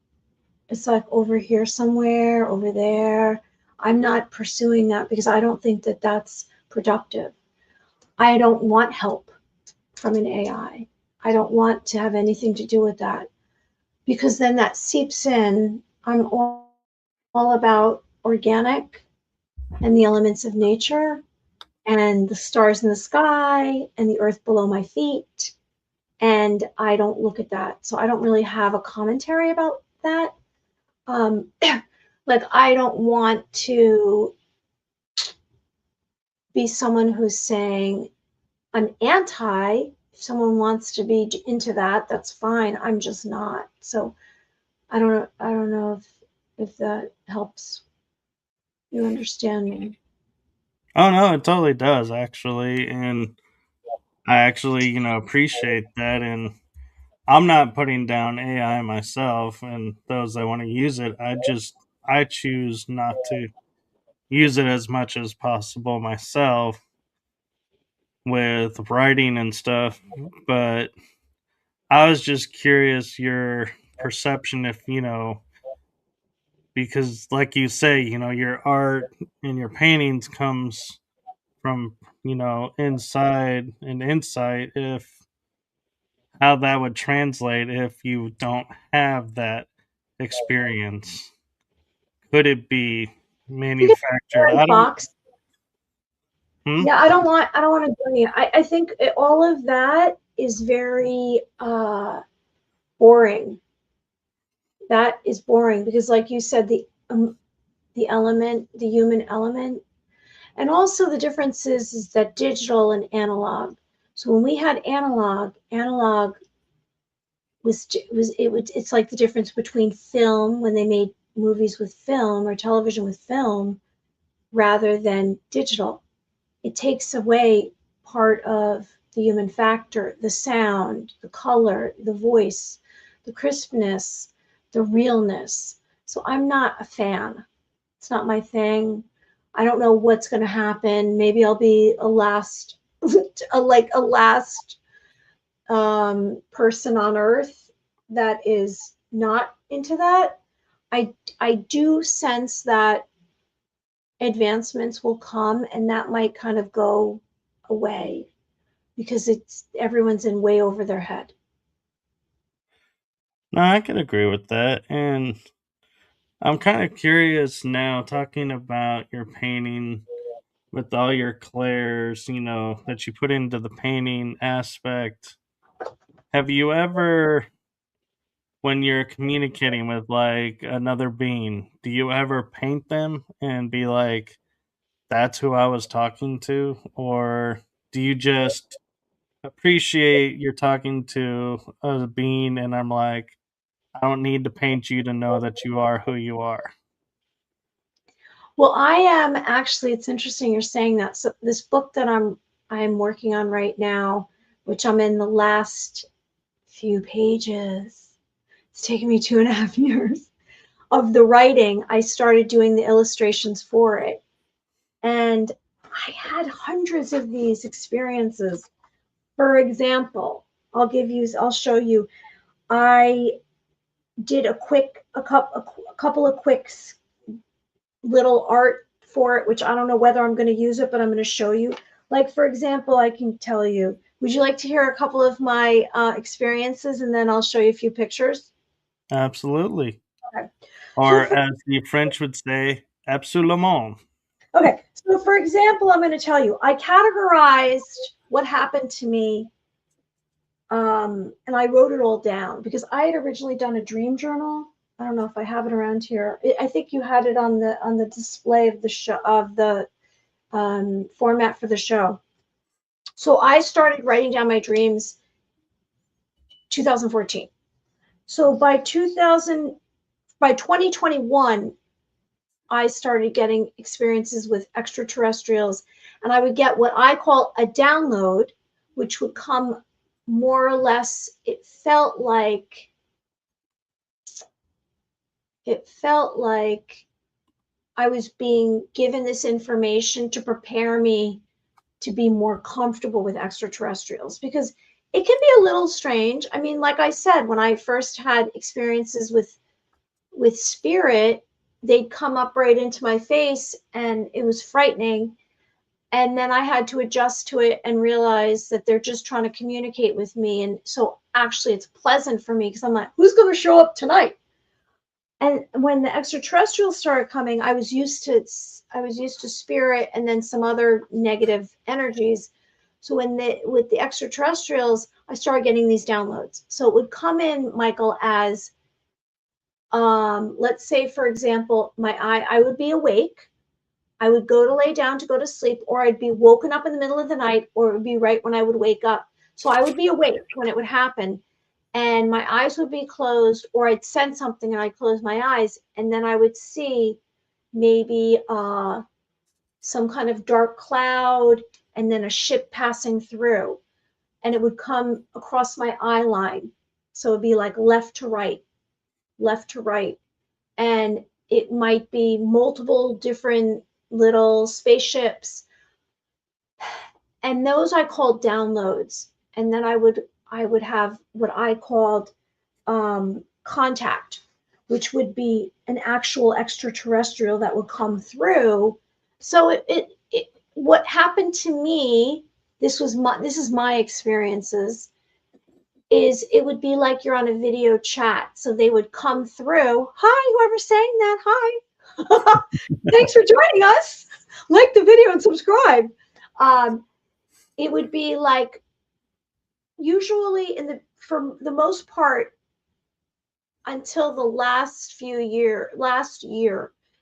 It's like over here somewhere, over there. I'm not pursuing that because I don't think that that's productive. I don't want help from an AI. I don't want to have anything to do with that because then that seeps in. I'm all about organic and the elements of nature and the stars in the sky and the earth below my feet. And I don't look at that. So I don't really have a commentary about that. Like, I don't want to be someone who's saying I'm anti. If someone wants to be into that, that's fine. I'm just not. So I don't know if that helps you understand me. Oh no, it totally does actually, and I actually, appreciate that. And I'm not putting down AI myself, and those that want to use it, I choose not to use it as much as possible myself with writing and stuff. But I was just curious your perception if, because like you say, your art and your paintings comes from, inside and insight, if how that would translate if you don't have that experience. Could it be You get manufactured? very I don't. box. Hmm? Yeah, I don't want to bring it. I think all of that is very boring. That is boring because, like you said, the element, the human element, and also the difference is that digital and analog. So when we had analog it's like the difference between film when they made movies with film or television with film rather than digital. It takes away part of the human factor, the sound, the color, the voice, the crispness, the realness. So I'm not a fan. It's not my thing. I don't know what's going to happen. Maybe I'll be a last, a last person on earth that is not into that. I do sense that advancements will come and that might kind of go away because it's everyone's in way over their head. No, I can agree with that. And I'm kind of curious now, talking about your painting with all your clairs, that you put into the painting aspect. Have you ever, when you're communicating with like another being, do you ever paint them and be like, that's who I was talking to? Or do you just appreciate you're talking to a being and I'm like, I don't need to paint you to know that you are who you are? Well, I am actually, it's interesting you're saying that. So this book that I'm working on right now, which I'm in the last few pages, it's taken me 2.5 years of the writing. I started doing the illustrations for it. And I had hundreds of these experiences. For example, I'll show you. I did a couple of quick little art for it, which I don't know whether I'm going to use it, but I'm going to show you. Like, for example, I can tell you, would you like to hear a couple of my experiences, and then I'll show you a few pictures? Absolutely. Okay. Or as the French would say, absolument. Okay. So for example, I'm going to tell you, I categorized what happened to me, and I wrote it all down because I had originally done a dream journal. I don't know if I have it around here. I think you had it on the display of the show, of the format for the show. So I started writing down my dreams 2014. So by 2021, I started getting experiences with extraterrestrials, and I would get what I call a download, which would come more or less, it felt like I was being given this information to prepare me to be more comfortable with extraterrestrials, because it can be a little strange. I mean, like I said, when I first had experiences with spirit, they'd come up right into my face and it was frightening. And then I had to adjust to it and realize that they're just trying to communicate with me. And so actually it's pleasant for me because I'm like, who's going to show up tonight? And when the extraterrestrials started coming, I was used to spirit and then some other negative energies. So with the extraterrestrials, I started getting these downloads. So it would come in, Michael, as let's say, for example, I would be awake. I would go to lay down to go to sleep, or I'd be woken up in the middle of the night, or it would be right when I would wake up. So I would be awake when it would happen, and my eyes would be closed, or I'd sense something and I'd close my eyes, and then I would see maybe some kind of dark cloud and then a ship passing through, and it would come across my eye line. So it'd be like left to right, left to right. And it might be multiple different little spaceships. And those I called downloads. And then I would have what I called contact, which would be an actual extraterrestrial that would come through. So what happened to me, this is my experiences, is it would be like you're on a video chat. So they would come through. Hi, whoever's saying that. Hi. Thanks for joining us. Like the video and subscribe. It would be like, usually for the most part, until the last year,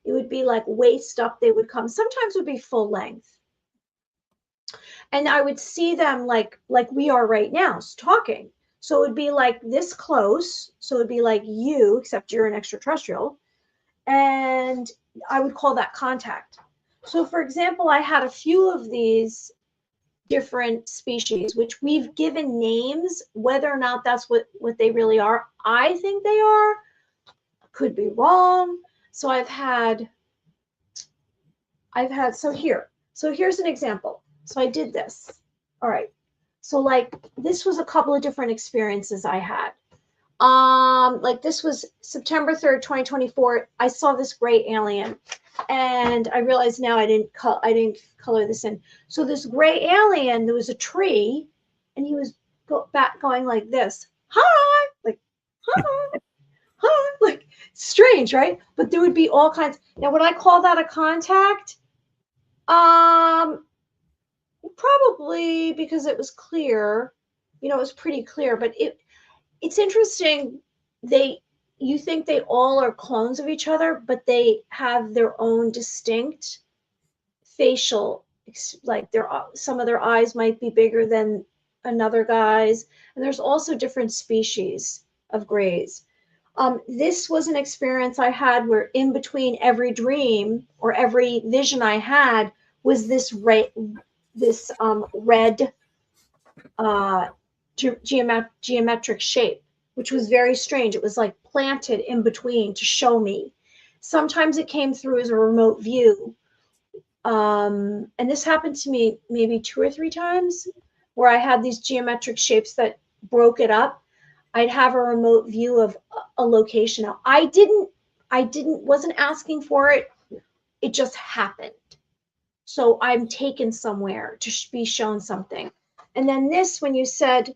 it would be like waist up. They would come. Sometimes it would be full length. And I would see them like we are right now, talking. So it would be like this close. So it would be like you, except you're an extraterrestrial. And I would call that contact. So for example, I had a few of these different species, which we've given names. Whether or not that's what they really are, I think they are. Could be wrong. So I've had, so here's an example. So I did this. All right. So like this was a couple of different experiences I had. Like this was September 3rd, 2024. I saw this gray alien, and I realized now I didn't color this in. So this gray alien, there was a tree, and he was going like this. Hi, like hi, hi, like strange, right? But there would be all kinds. Now, would I call that a contact? Probably, because it was clear. It was pretty clear, but it's interesting. You think they all are clones of each other, but they have their own distinct facial, like some of their eyes might be bigger than another guy's, and there's also different species of grays. This was an experience I had where in between every dream or every vision I had was this red geometric shape, which was very strange. It was like planted in between to show me. Sometimes it came through as a remote view, And this happened to me maybe 2 or 3 times, where I had these geometric shapes that broke it up. I'd have a remote view of a location. Now, wasn't asking for it. It just happened. So I'm taken somewhere to be shown something. And then this, when you said,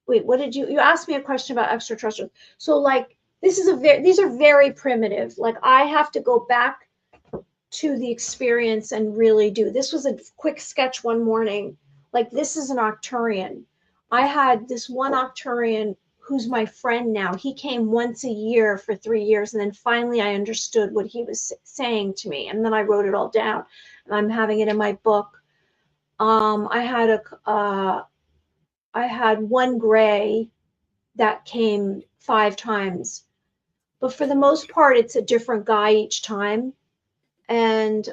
wait, what did you asked me a question about extraterrestrials. So like, these are very primitive. Like, I have to go back to the experience and really do. This was a quick sketch one morning. Like, this is an Arcturian. I had this one Arcturian who's my friend now. He came once a year for 3 years, and then finally I understood what he was saying to me, and then I wrote it all down, and I'm having it in my book. I had one gray that came 5 times, but for the most part, it's a different guy each time. And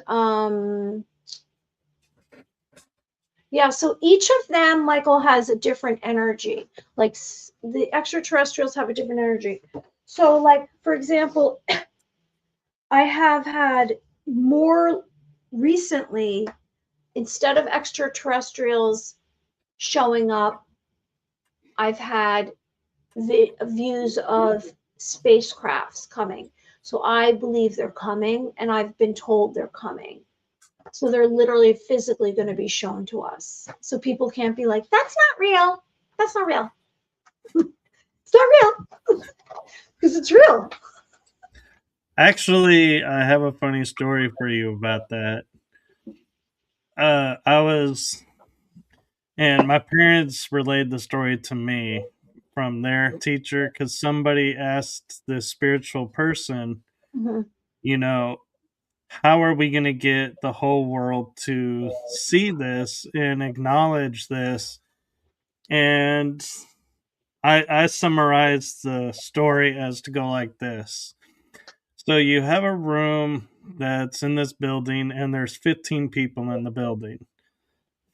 yeah, so each of them, Michael, has a different energy. Like, the extraterrestrials have a different energy. So, like, for example, I have had more recently, instead of extraterrestrials showing up, I've had views of spacecrafts coming. So I believe they're coming, and I've been told they're coming. So they're literally physically going to be shown to us. So people can't be like, that's not real. That's not real. It's not real. Because it's real. Actually, I have a funny story for you about that. And my parents relayed the story to me from their teacher, because somebody asked this spiritual person, Mm-hmm. you know, how are we going to get the whole world to see this and acknowledge this? And I summarized the story as to go like this. So you have a room that's in this building, and there's 15 people in the building.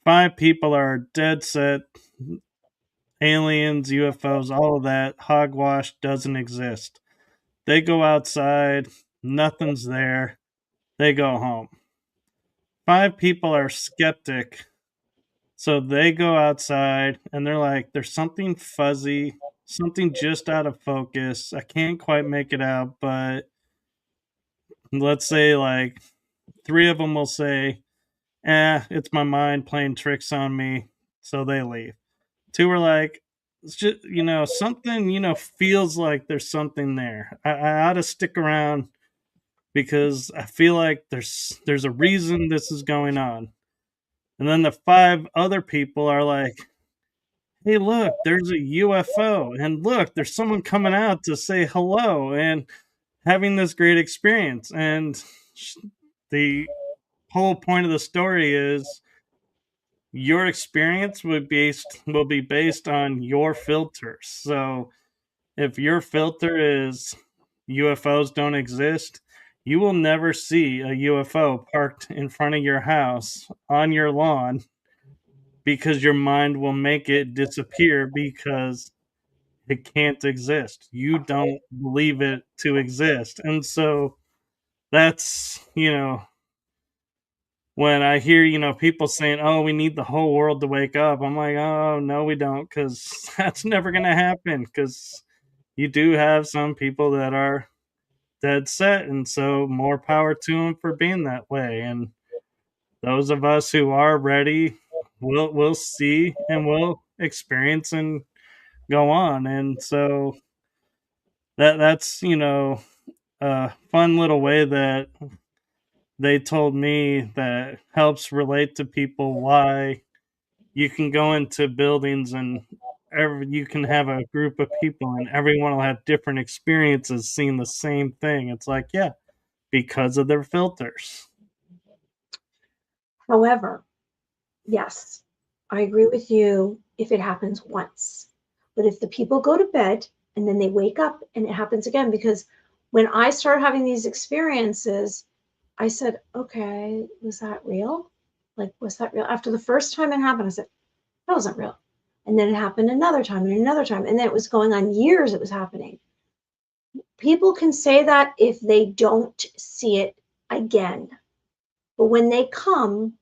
5 people are dead set aliens, UFOs, all of that. Hogwash doesn't exist. They go outside, nothing's there. They go home. 5 people are skeptic. So they go outside and they're like, there's something fuzzy, something just out of focus. I can't quite make it out, but let's say like 3 of them will say, it's my mind playing tricks on me. So they leave. 2 are like, it's just, something, feels like there's something there. I ought to stick around because I feel like there's a reason this is going on. And then the 5 other people are like, hey, look, there's a UFO. And look, there's someone coming out to say hello and having this great experience. And the whole point of the story is your experience will be based on your filters. So if your filter is UFOs don't exist, you will never see a UFO parked in front of your house on your lawn, because your mind will make it disappear because it can't exist. You don't believe it to exist. And so that's, when I hear, people saying, oh, we need the whole world to wake up, I'm like, oh, no, we don't, because that's never going to happen, because you do have some people that are dead set, and so more power to them for being that way. And those of us who are ready will see and will experience and go on. And so that's a fun little way that they told me that helps relate to people why you can go into buildings and you can have a group of people and everyone will have different experiences seeing the same thing. It's like, yeah, because of their filters. However, yes, I agree with you if it happens once. But if the people go to bed and then they wake up and it happens again, because when I started having these experiences, I said, okay, was that real? Like, was that real? After the first time it happened, I said, that wasn't real. And then it happened another time and another time. And then it was going on years, it was happening. People can say that if they don't see it again. But when they come,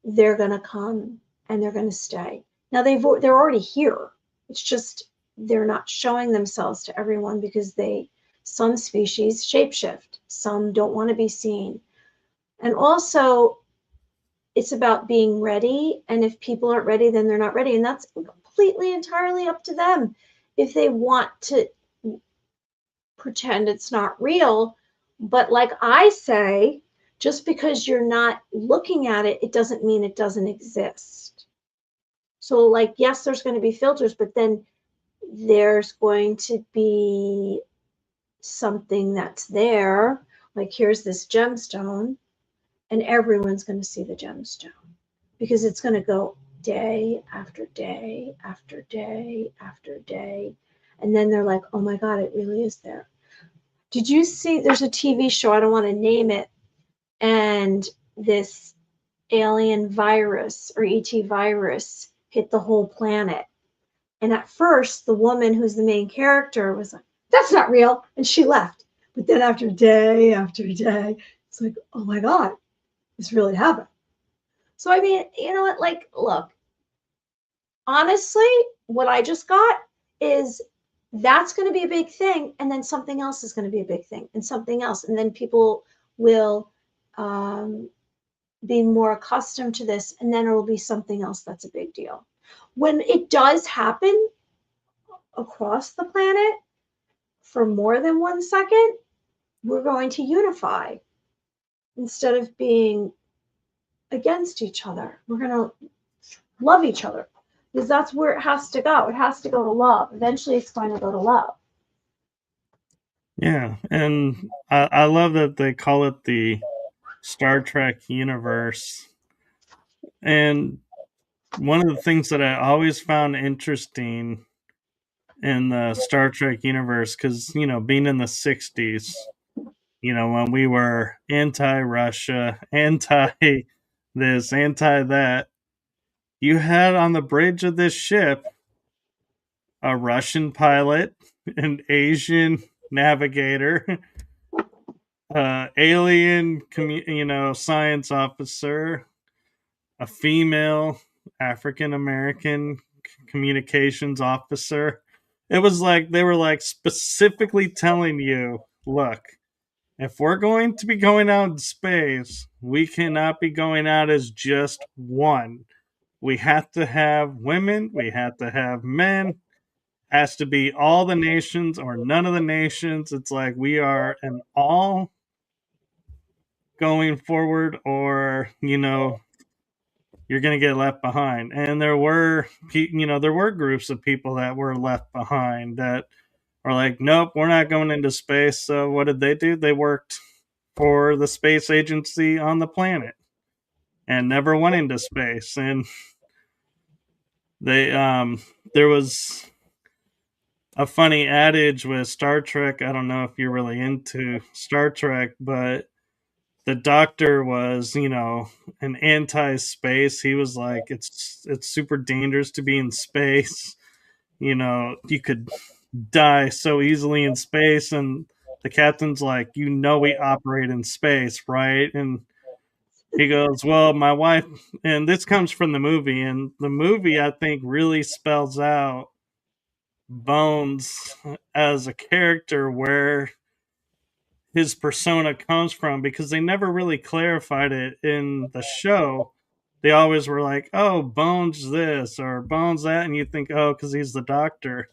they're going to come and they're going to stay. Now they're already here. It's just they're not showing themselves to everyone because some species shapeshift, some don't want to be seen. And also, it's about being ready. And if people aren't ready, then they're not ready. And that's completely, entirely up to them. If they want to pretend it's not real. But like I say, just because you're not looking at it, it doesn't mean it doesn't exist. So, like, yes, there's going to be filters, but then there's going to be something that's there. Like, here's this gemstone, and everyone's going to see the gemstone because it's going to go day after day after day after day. And then they're like, oh my God, it really is there. Did you see, there's a TV show, I don't want to name it, and this alien virus or ET virus hit the whole planet. And at first, the woman who's the main character was like, that's not real. And she left. But then after day after day, it's like, oh my God, this really happened. So, I mean, you know what? Like, look, honestly, what I just got is that's going to be a big thing. And then something else is going to be a big thing and something else. And then people will be more accustomed to this. And then it will be something else that's a big deal. When it does happen across the planet for more than 1 second, we're going to unify instead of being against each other. We're going to love each other because that's where it has to go. It has to go to love. Eventually, it's going to go to love. Yeah, and I love that they call it the Star Trek universe. And one of the things that I always found interesting in the Star Trek universe, because, being in the 60s, when we were anti-Russia, anti-this, anti-that, you had on the bridge of this ship a Russian pilot, an Asian navigator, alien, science officer, a female African American communications officer. It was like they were like specifically telling you, look, if we're going to be going out in space, we cannot be going out as just one. We have to have women, we have to have men, has to be all the nations or none of the nations. It's like we are an all going forward, or you're going to get left behind. And there were groups of people that were left behind that are like, nope, we're not going into space. So what did they do? They worked for the space agency on the planet and never went into space. And they there was a funny adage with Star Trek. I don't know if you're really into Star Trek, but the doctor was, an anti-space. He was like, it's super dangerous to be in space. You could die so easily in space. And the captain's like, we operate in space, right? And he goes, well, my wife, and this comes from the movie, and the movie, I think, really spells out Bones as a character, where his persona comes from, because they never really clarified it in the show. They always were like, oh, Bones this or Bones that, and you think, oh, because he's the doctor.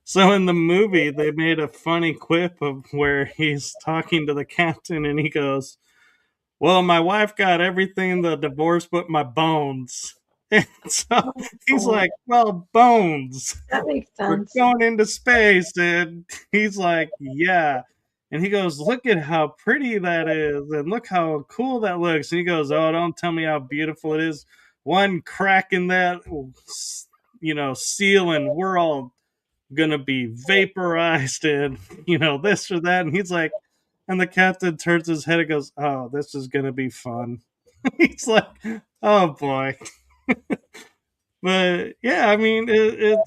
So in the movie, they made a funny quip of where he's talking to the captain and he goes, well, my wife got everything in the divorce but my bones. And so he's like, well, bones. That makes We're sense. going into space. And he's like, yeah. And he goes, look at how pretty that is. And look how cool that looks. And he goes, oh, don't tell me how beautiful it is. One crack in that, seal, and we're all going to be vaporized and, this or that. And he's like, and the captain turns his head and goes, oh, this is going to be fun. He's like, oh boy. But yeah, I mean, it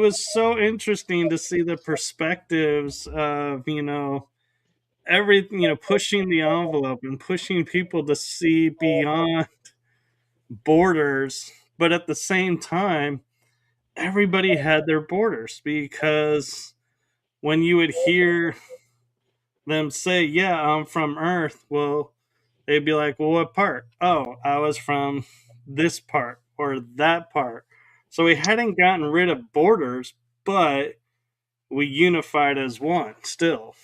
was so interesting to see the perspectives of, everything, pushing the envelope and pushing people to see beyond borders. But at the same time, everybody had their borders, because when you would hear them say, "Yeah, I'm from Earth," well, they'd be like, "Well, what part?" "Oh, I was from this part or that part." So we hadn't gotten rid of borders, but we unified as one still.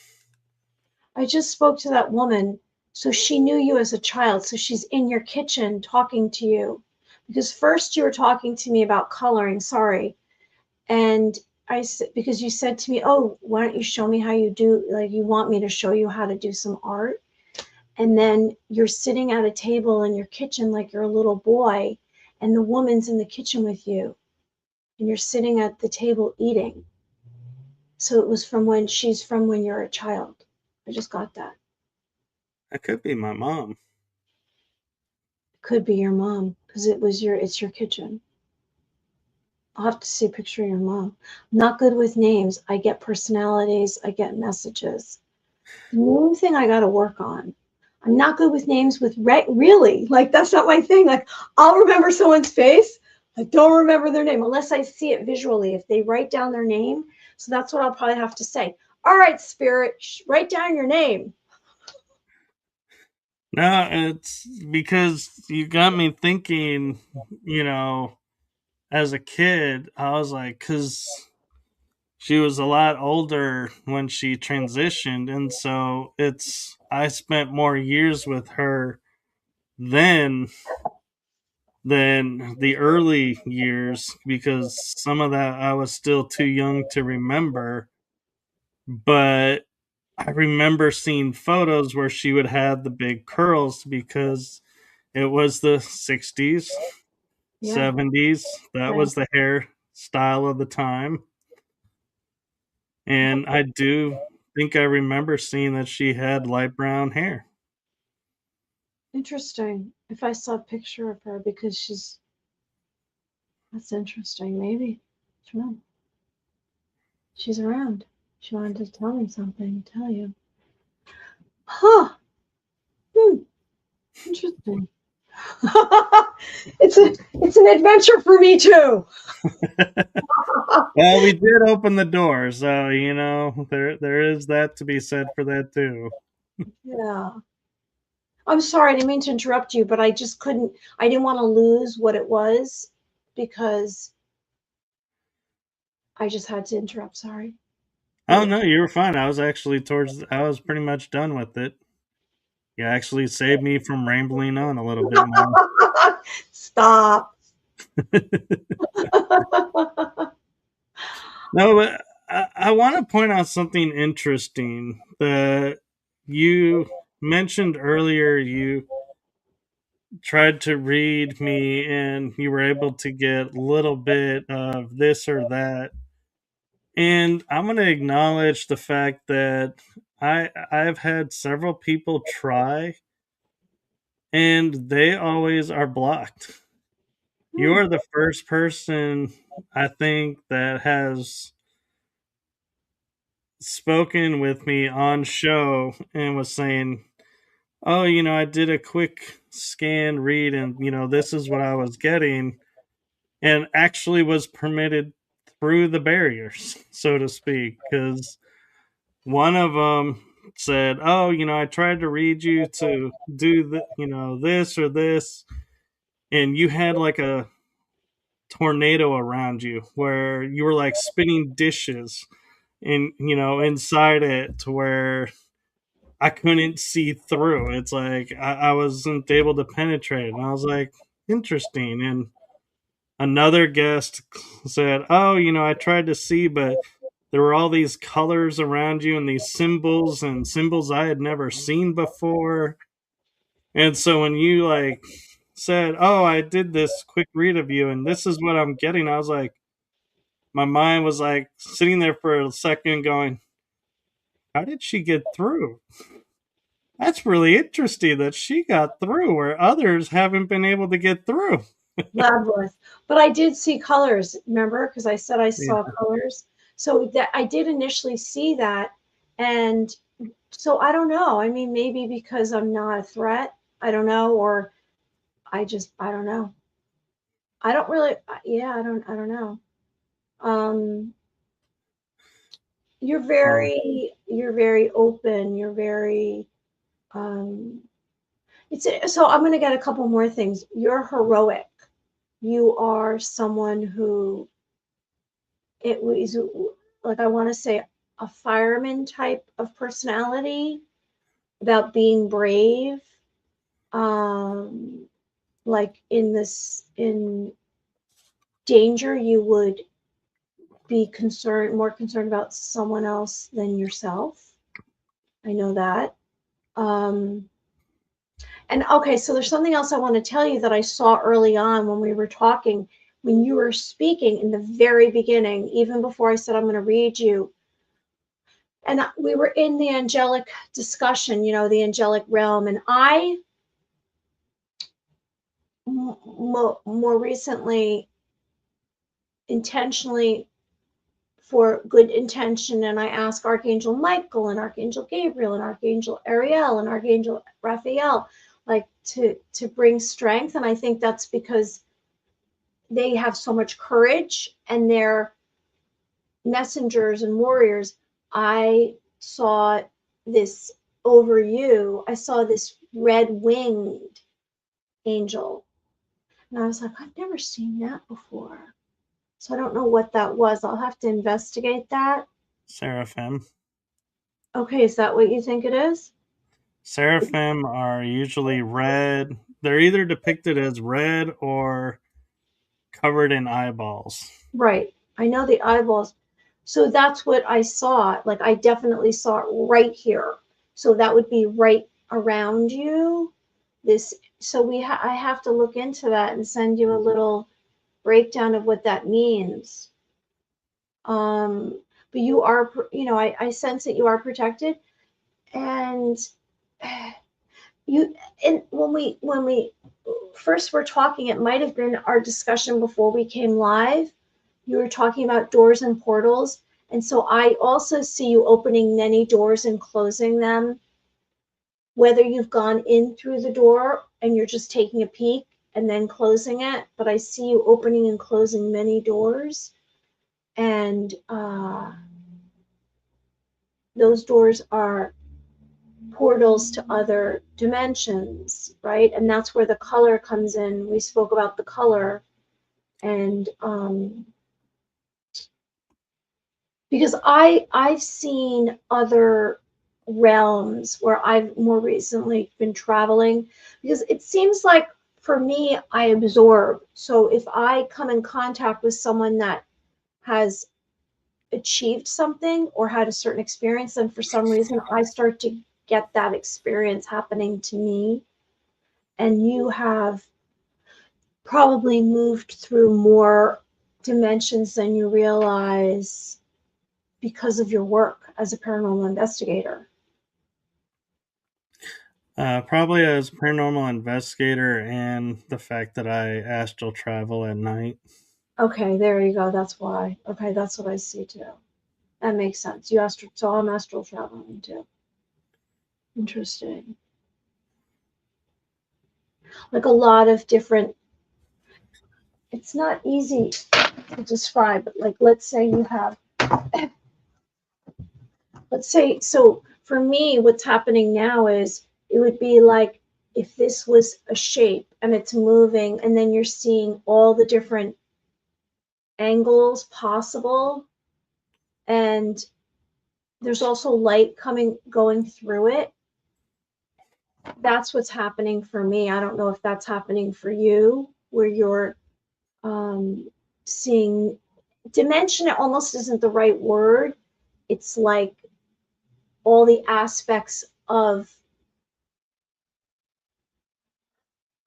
I just spoke to that woman. So she knew you as a child. So she's in your kitchen talking to you. Because first you were talking to me about coloring, sorry. And I said, because you said to me, "Oh, why don't you show me how you do, like you want me to show you how to do some art." And then you're sitting at a table in your kitchen like you're a little boy, and the woman's in the kitchen with you, and you're sitting at the table eating. So it was she's from when you're a child. I just got that. That could be my mom. Could be your mom, because it's your kitchen. I'll have to see a picture of your mom. I'm not good with names. I get personalities, I get messages. The main thing I got to work on. I'm not good with names really. Like, that's not my thing. Like, I'll remember someone's face. I don't remember their name unless I see it visually. If they write down their name, so that's what I'll probably have to say. "All right, spirit, write down your name." No, it's because you got me thinking, as a kid, I was like, because she was a lot older when she transitioned. And so I spent more years with her then than the early years, because some of that I was still too young to remember. But I remember seeing photos where she would have the big curls, because it was the 60s, Yeah. 70s. That Right. was the hair style of the time. And I do think I remember seeing that she had light brown hair. Interesting. If I saw a picture of her, because that's interesting. Maybe. I don't know. She's around. She wanted to tell me something, tell you. Huh. Hmm. Interesting. It's an adventure for me too. Well, we did open the door, so there is that to be said for that too. Yeah. I'm sorry, I didn't mean to interrupt you, but I just couldn't, I didn't want to lose what it was, because I just had to interrupt. Sorry. Oh no, you were fine. I was pretty much done with it. You actually saved me from rambling on a little bit more. Stop. No, but I want to point out something interesting that you mentioned earlier. You tried to read me, and you were able to get a little bit of this or that. And I'm going to acknowledge the fact that I've had several people try, and they always are blocked. You Hmm. are the first person, I think, that has spoken with me on show and was saying, "Oh, I did a quick scan read, and this is what I was getting," and actually was permitted through the barriers, so to speak. Because one of them said, "Oh, I tried to read you to do this or this, and you had like a tornado around you, where you were like spinning dishes in inside it, to where I couldn't see through. It's like I wasn't able to penetrate." And I was like, interesting. And another guest said, "Oh, I tried to see, but there were all these colors around you, and these symbols, and symbols I had never seen before." And so when you like said, "Oh, I did this quick read of you, and this is what I'm getting," I was like, my mind was like sitting there for a second going, how did she get through? That's really interesting that she got through where others haven't been able to get through. Fabulous. But I did see colors, remember? Because I said I Yeah. saw colors. So that I did initially see that. And So I don't know. I mean, maybe because I'm not a threat. I don't know, or I don't know. I don't really. Yeah, I don't know. Um, Well, you're very open. You're very. Um, it's so. I'm going to get a couple more things. You're heroic. You are someone who it was like I want to say a fireman type of personality about being brave. Um, like in danger, you would be more concerned about someone else than yourself. I know that. Um, and okay, so there's something else I want to tell you that I saw early on when we were talking, when you were speaking in the very beginning, even before I said I'm going to read you. And we were in the angelic discussion, the angelic realm. And I more recently intentionally for good intention, and I ask Archangel Michael and Archangel Gabriel and Archangel Ariel and Archangel Raphael, like to bring strength. And I think that's because they have so much courage and they're messengers and warriors. I saw this over you. I saw this red winged angel, and I was like, I've never seen that before. So I don't know what that was. I'll have to investigate that. Seraphim. Okay, is that what you think it is? Seraphim are usually red. They're either depicted as red or covered in eyeballs. Right. I know the eyeballs. So that's what I saw. Like I definitely saw it right here. So that would be right around you. This so I have to look into that and send you a little breakdown of what that means. But you are, I sense that you are protected, and you. And when we first were talking, it might have been our discussion before we came live. You were talking about doors and portals, and so I also see you opening many doors and closing them. Whether you've gone in through the door and you're just taking a peek and then closing it, but I see you opening and closing many doors, and those doors are portals to other dimensions, right? And that's where the color comes in. We spoke about the color, and because I've seen other realms where I've more recently been traveling, because it seems like for me I absorb. So if I come in contact with someone that has achieved something or had a certain experience, then for some reason I start to get that experience happening to me. And you have probably moved through more dimensions than you realize because of your work as a paranormal investigator. Probably as paranormal investigator and the fact that I astral travel at night. Okay, there you go. That's why. Okay, that's what I see too. That makes sense. So I'm astral traveling too. Interesting. Like a lot of different. It's not easy to describe, but like let's say you have. Let's say so. For me, what's happening now is it would be like if this was a shape and it's moving, and then you're seeing all the different angles possible, and there's also light going through it. That's what's happening for me. I don't know if that's happening for you, where you're seeing dimension. It almost isn't the right word. It's like all the aspects of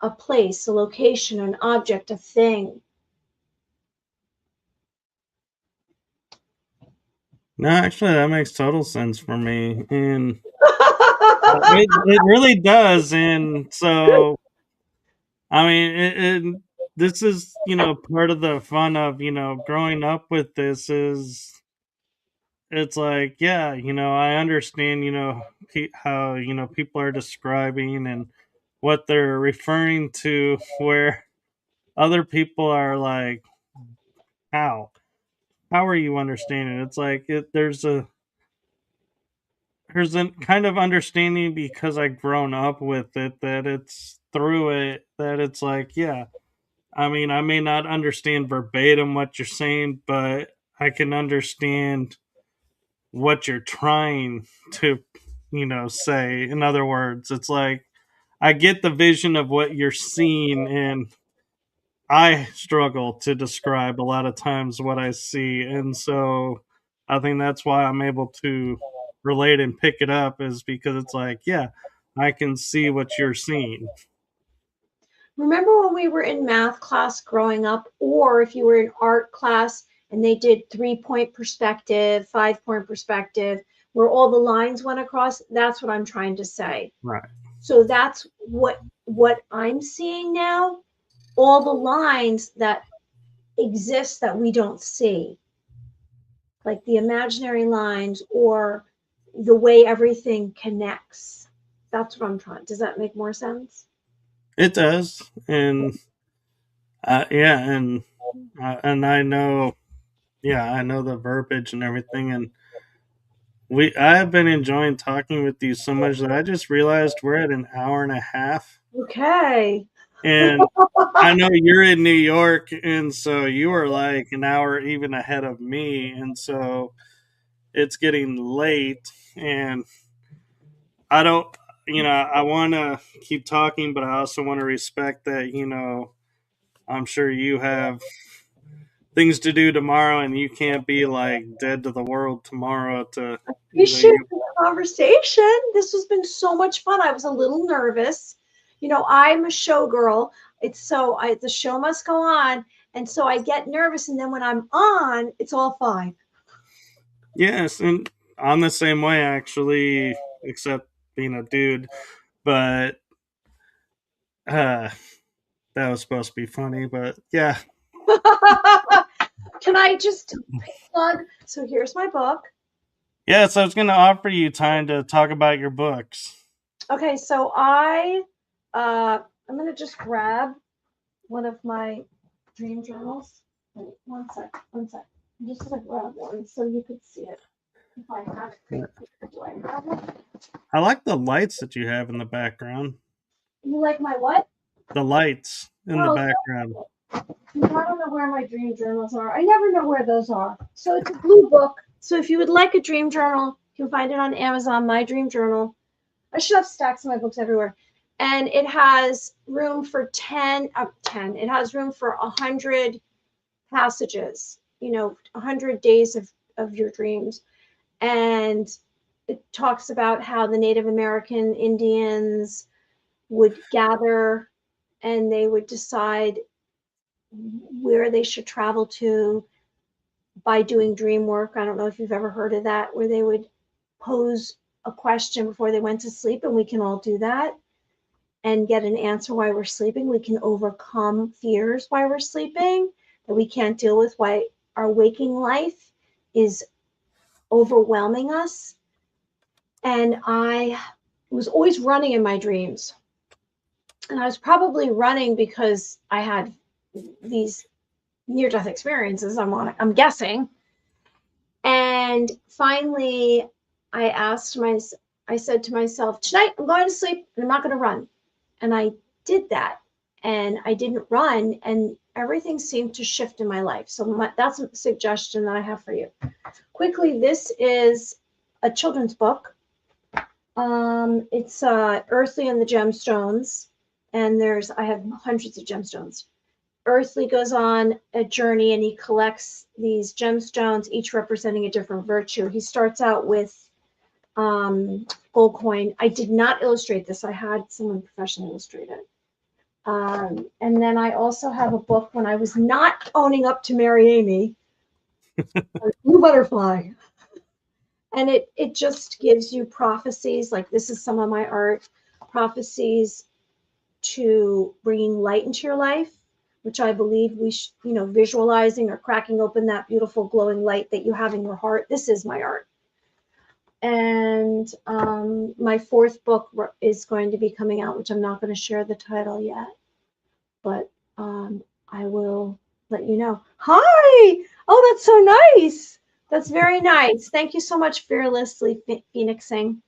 a place, a location, an object, a thing. No, actually, that makes total sense for me, and it really does. And so, I mean, this is part of the fun of growing up with this is it's like, yeah, I understand, how, people are describing and what they're referring to, where other people are like, how? How are you understanding? It's like there's a kind of understanding because I've grown up with it, that it's through it, that it's like, yeah, I mean, I may not understand verbatim what you're saying, but I can understand what you're trying to, say. In other words, it's like I get the vision of what you're seeing, and I struggle to describe a lot of times what I see. And so I think that's why I'm able to relate and pick it up, is because it's like, yeah, I can see what you're seeing. Remember when we were in math class growing up, or if you were in art class and they did 3-point perspective, 5-point perspective, where all the lines went across? That's what I'm trying to say. Right. So that's what I'm seeing now. All the lines that exist that we don't see, like the imaginary lines or the way everything connects. That's what I'm trying. Does that make more sense? It does. And yeah, and I know, yeah, I know the verbiage and everything. And I have been enjoying talking with you so much that I just realized we're at an hour and a half. Okay. And I know you're in New York, and so you are like an hour even ahead of me, and so it's getting late. And I don't, I want to keep talking, but I also want to respect that, I'm sure you have things to do tomorrow, and you can't be like dead to the world tomorrow to, Appreciate you. the conversation. This has been so much fun. I was a little nervous. I'm a showgirl. The show must go on, and so I get nervous, and then when I'm on, it's all fine. Yes, and I'm the same way actually, except being a dude. But uh, that was supposed to be funny. But yeah, Can I just plug? So here's my book. yes, I was going to offer you time to talk about your books. Okay, so I'm gonna just grab one of my dream journals. Wait, one sec, one sec. I'm just gonna grab one so you could see it. If I have it. Do I have it? I like the lights that you have in the background. You like my what? The lights in the Oh, background. I don't know where my dream journals are. I never know where those are. So it's a blue book. So if you would like a dream journal, you can find it on Amazon, My Dream Journal. I should have stacks of my books everywhere. And it has room for 10. It has room for 100 passages, 100 days of your dreams. And it talks about how the Native American Indians would gather and they would decide where they should travel to by doing dream work. I don't know if you've ever heard of that, where they would pose a question before they went to sleep, and we can all do that and get an answer while we're sleeping. We can overcome fears while we're sleeping that we can't deal with, why our waking life is overwhelming us. And I was always running in my dreams. And I was probably running because I had these near-death experiences, I'm guessing. And finally, I said to myself, tonight I'm going to sleep and I'm not going to run. And I did that. And I didn't run, and everything seemed to shift in my life. So that's a suggestion that I have for you. Quickly, this is a children's book. It's Earthly and the Gemstones. And I have hundreds of gemstones. Earthly goes on a journey and he collects these gemstones, each representing a different virtue. He starts out with gold coin. I did not illustrate this. I had someone professionally illustrate it. And then I also have a book when I was not owning up to Mary Amy, Blue Butterfly. And it just gives you prophecies. Like, this is some of my art, prophecies to bringing light into your life, which I believe we should, visualizing or cracking open that beautiful glowing light that you have in your heart. This is my art. And my fourth book is going to be coming out, which I'm not going to share the title yet, but I will let you know. Hi! Oh, that's so nice. That's very nice. Thank you so much, fearlessly phoenixing.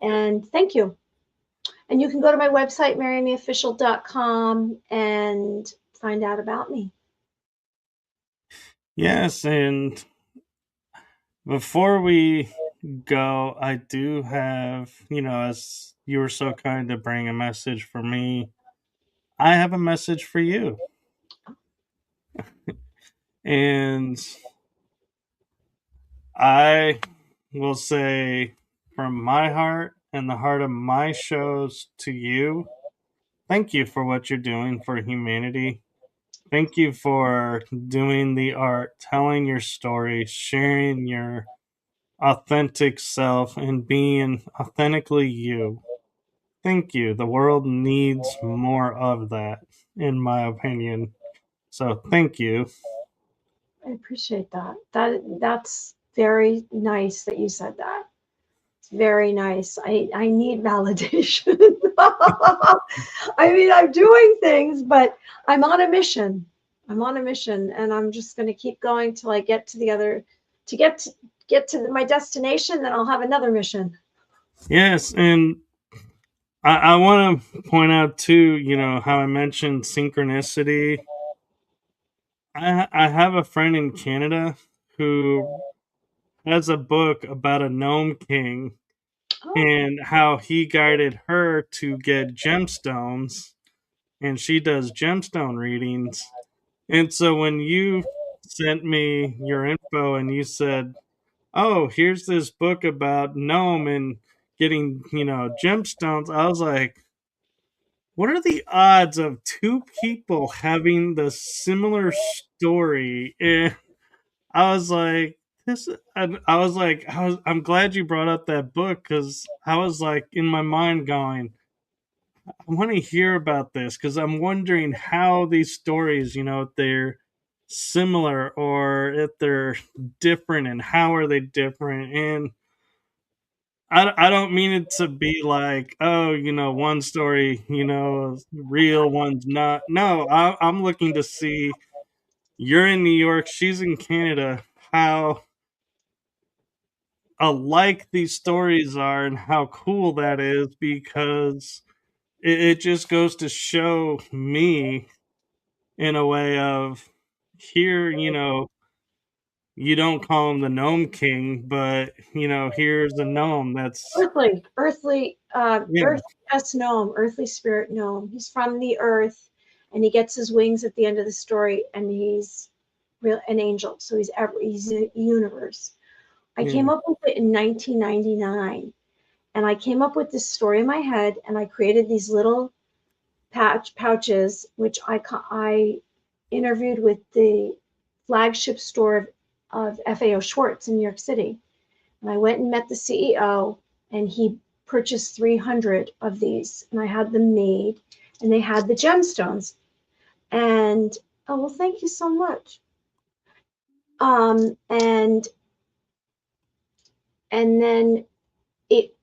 And thank you. And you can go to my website, marrymeofficial.com, and find out about me. Yes, and before we go, I do have, as you were so kind to bring a message for me, I have a message for you. And I will say from my heart and the heart of my shows to you, thank you for what you're doing for humanity. Thank you for doing the art, telling your story, sharing your authentic self, and being authentically you. Thank you. The world needs more of that, in my opinion. So thank you. I appreciate that. That's very nice that you said that. It's very nice. I need validation. I mean, I'm doing things, but I'm on a mission. I'm on a mission, and I'm just going to keep going till I get to the other, to get to my destination. Then I'll have another mission. Yes, and I want to point out too, how I mentioned synchronicity. I have a friend in Canada who has a book about a gnome king Oh, and how he guided her to get gemstones, and she does gemstone readings. And so when you sent me your info and you said, "Oh, here's this book about gnome and getting, gemstones," I was like, what are the odds of two people having the similar story? And I was like, I'm glad you brought up that book, because I was like in my mind going, I want to hear about this, because I'm wondering how these stories, if they're similar or if they're different, and how are they different. And I don't mean it to be like, oh, one story, is real, one's not. No, I'm looking to see, you're in New York, she's in Canada, how alike these stories are and how cool that is, because it just goes to show me in a way of, here, you don't call him the Gnome King, but here's a gnome that's, earthly, yeah, earth S gnome, earthly spirit gnome. He's from the earth, and he gets his wings at the end of the story, and he's real an angel. So he's a universe. I yeah, came up with it in 1999, and I came up with this story in my head, and I created these little pouches, which I interviewed with the flagship store of FAO Schwartz in New York City. And I went and met the CEO, and he purchased 300 of these, and I had them made, and they had the gemstones. And oh, well, thank you so much. And then it,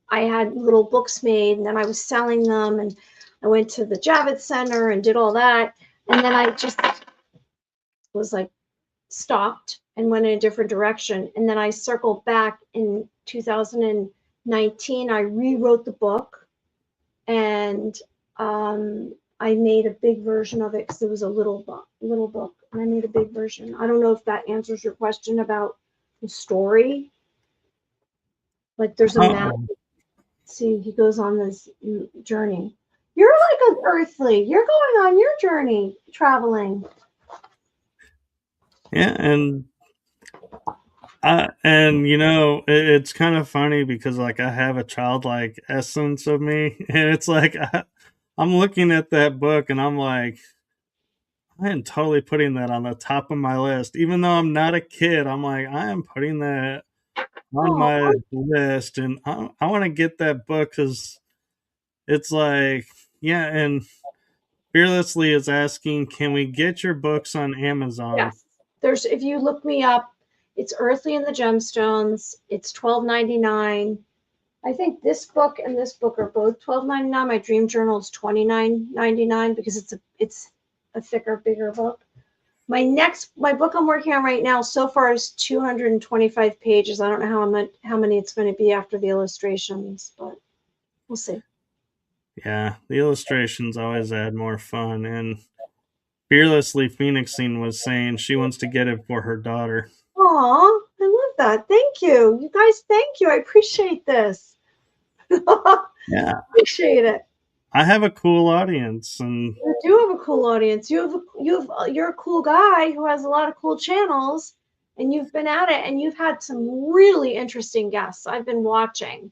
I had little books made, and then I was selling them, and I went to the Javits Center and did all that, and then I just was like stopped and went in a different direction. And then I circled back in 2019. I rewrote the book, and I made a big version of it because it was a little book, and I made a big version. I don't know if that answers your question about the story. Like, there's a map. oh, See, he goes on this journey. You're like an earthly. You're going on your journey, traveling. yeah, and it's kind of funny because, like, I have a childlike essence of me, and it's like, I'm looking at that book and I'm like, I am totally putting that on the top of my list. Even though I'm not a kid, I'm like, I am putting that on Oh, my list, and I want to get that book, because it's like, yeah, and Fearlessly is asking, can we get your books on Amazon? Yes. There's, if you look me up, it's Earthly and the Gemstones. It's $12.99. I think this book and this book are both $12.99. My dream journal is $29.99 because it's a thicker, bigger book. My book I'm working on right now so far is 225 pages. I don't know how many it's going to be after the illustrations, but we'll see. Yeah, the illustrations always add more fun. And Fearlessly Phoenixing was saying she wants to get it for her daughter. Aw, I love that. Thank you. You guys, thank you. I appreciate this. Yeah, Appreciate it. I have a cool audience, and You do have a cool audience. You're a cool guy who has a lot of cool channels, and you've been at it, and you've had some really interesting guests. I've been watching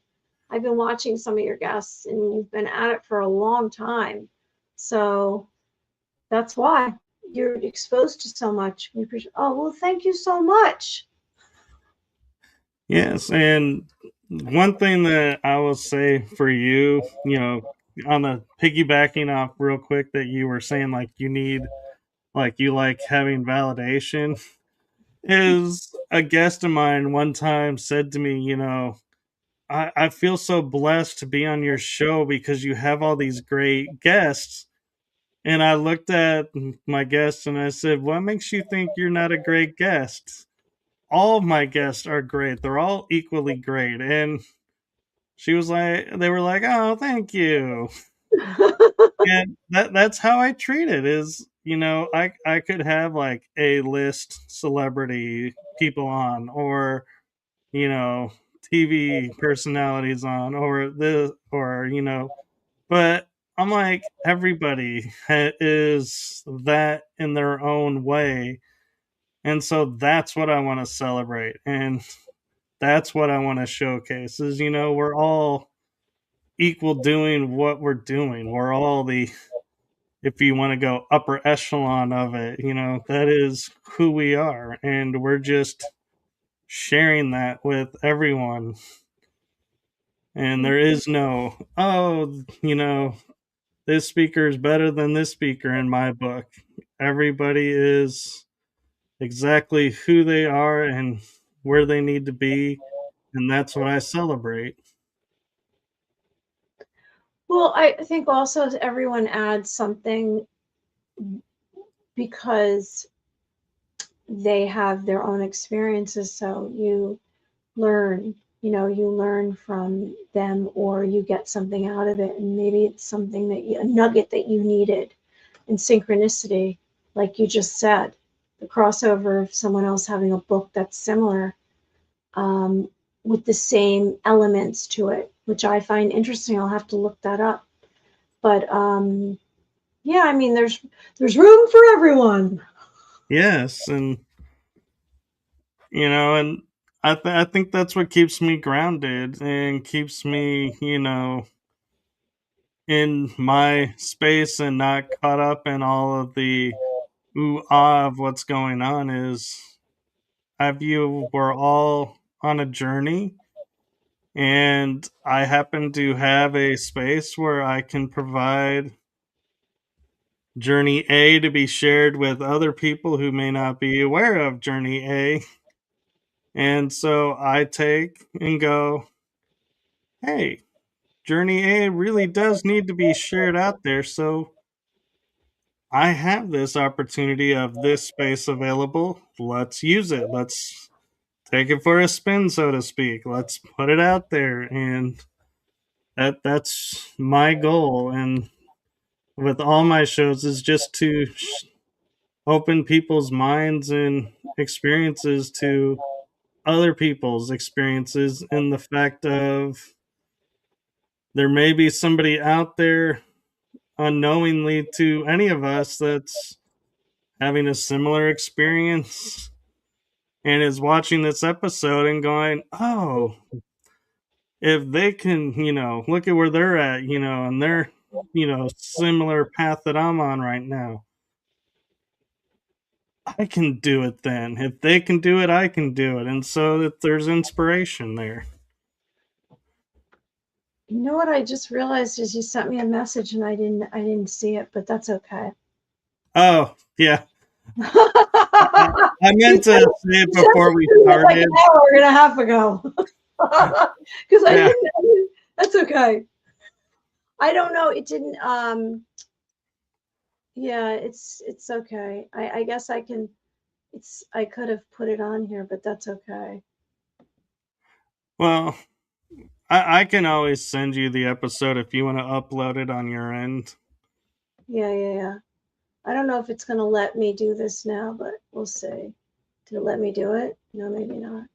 some of your guests, and you've been at it for a long time. So that's why you're exposed to so much. We appreciate. Oh well, thank you so much. yes, and one thing that I will say for you, on the piggybacking off real quick that you were saying, like you need, like you like having validation, is a guest of mine one time said to me, I feel so blessed to be on your show because you have all these great guests. And I looked at my guests and I said, what makes you think you're not a great guest? All of my guests are great. They're all equally great. And they were like, oh, thank you. And that's how I treat it is, I could have like a list celebrity people on, or, you know, TV personalities on, or but I'm like, everybody is that in their own way. And so that's what I want to celebrate. And that's what I want to showcase is, we're all equal doing what we're doing. We're all if you want to go upper echelon of it, that is who we are. And we're just sharing that with everyone. And there is no, oh, this speaker is better than this speaker in my book. Everybody is exactly who they are and where they need to be. And that's what I celebrate. Well, I think also everyone adds something because they have their own experiences. So you learn from them, or you get something out of it. And maybe it's something a nugget that you needed in synchronicity, like you just said, the crossover of someone else having a book that's similar, um, with the same elements to it, which I find interesting. I'll have to look that up. But yeah, I mean, there's room for everyone. Yes. And I think that's what keeps me grounded and keeps me, in my space and not caught up in all of the ooh ah of what's going on is I view we're all on a journey, and I happen to have a space where I can provide journey A to be shared with other people who may not be aware of journey A. And so I take and go, hey, journey A really does need to be shared out there. So I have this opportunity of this space available. Let's use it. Let's take it for a spin, so to speak. Let's put it out there. And that's my goal. And with all my shows is just to open people's minds and experiences to other people's experiences, and the fact of there may be somebody out there unknowingly to any of us that's having a similar experience and is watching this episode and going, oh, if they can, look at where they're at, and they're, similar path that I'm on right now. I can do it then. If they can do it, I can do it. And so that there's inspiration there. You know what I just realized is you sent me a message and I didn't see it, but that's okay. Oh, yeah. I You meant to sent say it you sent before it we to me like started. an hour and a half ago. Because Yeah. that's okay. I don't know. It didn't. Yeah, it's okay. I guess I can. I could have put it on here, but that's okay. Well, I can always send you the episode if you want to upload it on your end. Yeah. I don't know if it's gonna let me do this now, but we'll see. Did it let me do it? No, maybe not.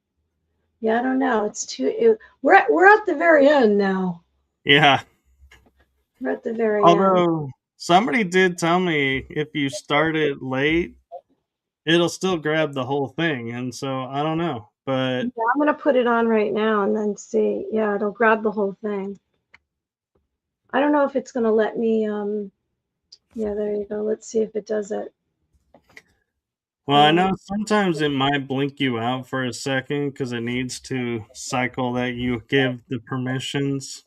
Yeah, I don't know. It's too. We're at the very end now. Yeah. We're at the very end. Although somebody did tell me if you start it late, it'll still grab the whole thing. And so I don't know. But Yeah, I'm gonna put it on right now and then see. Yeah, it'll grab the whole thing. I don't know if it's gonna let me. Yeah, there you go. Let's see if it does it. well, I know sometimes it might blink you out for a second because it needs to cycle that you give the permissions.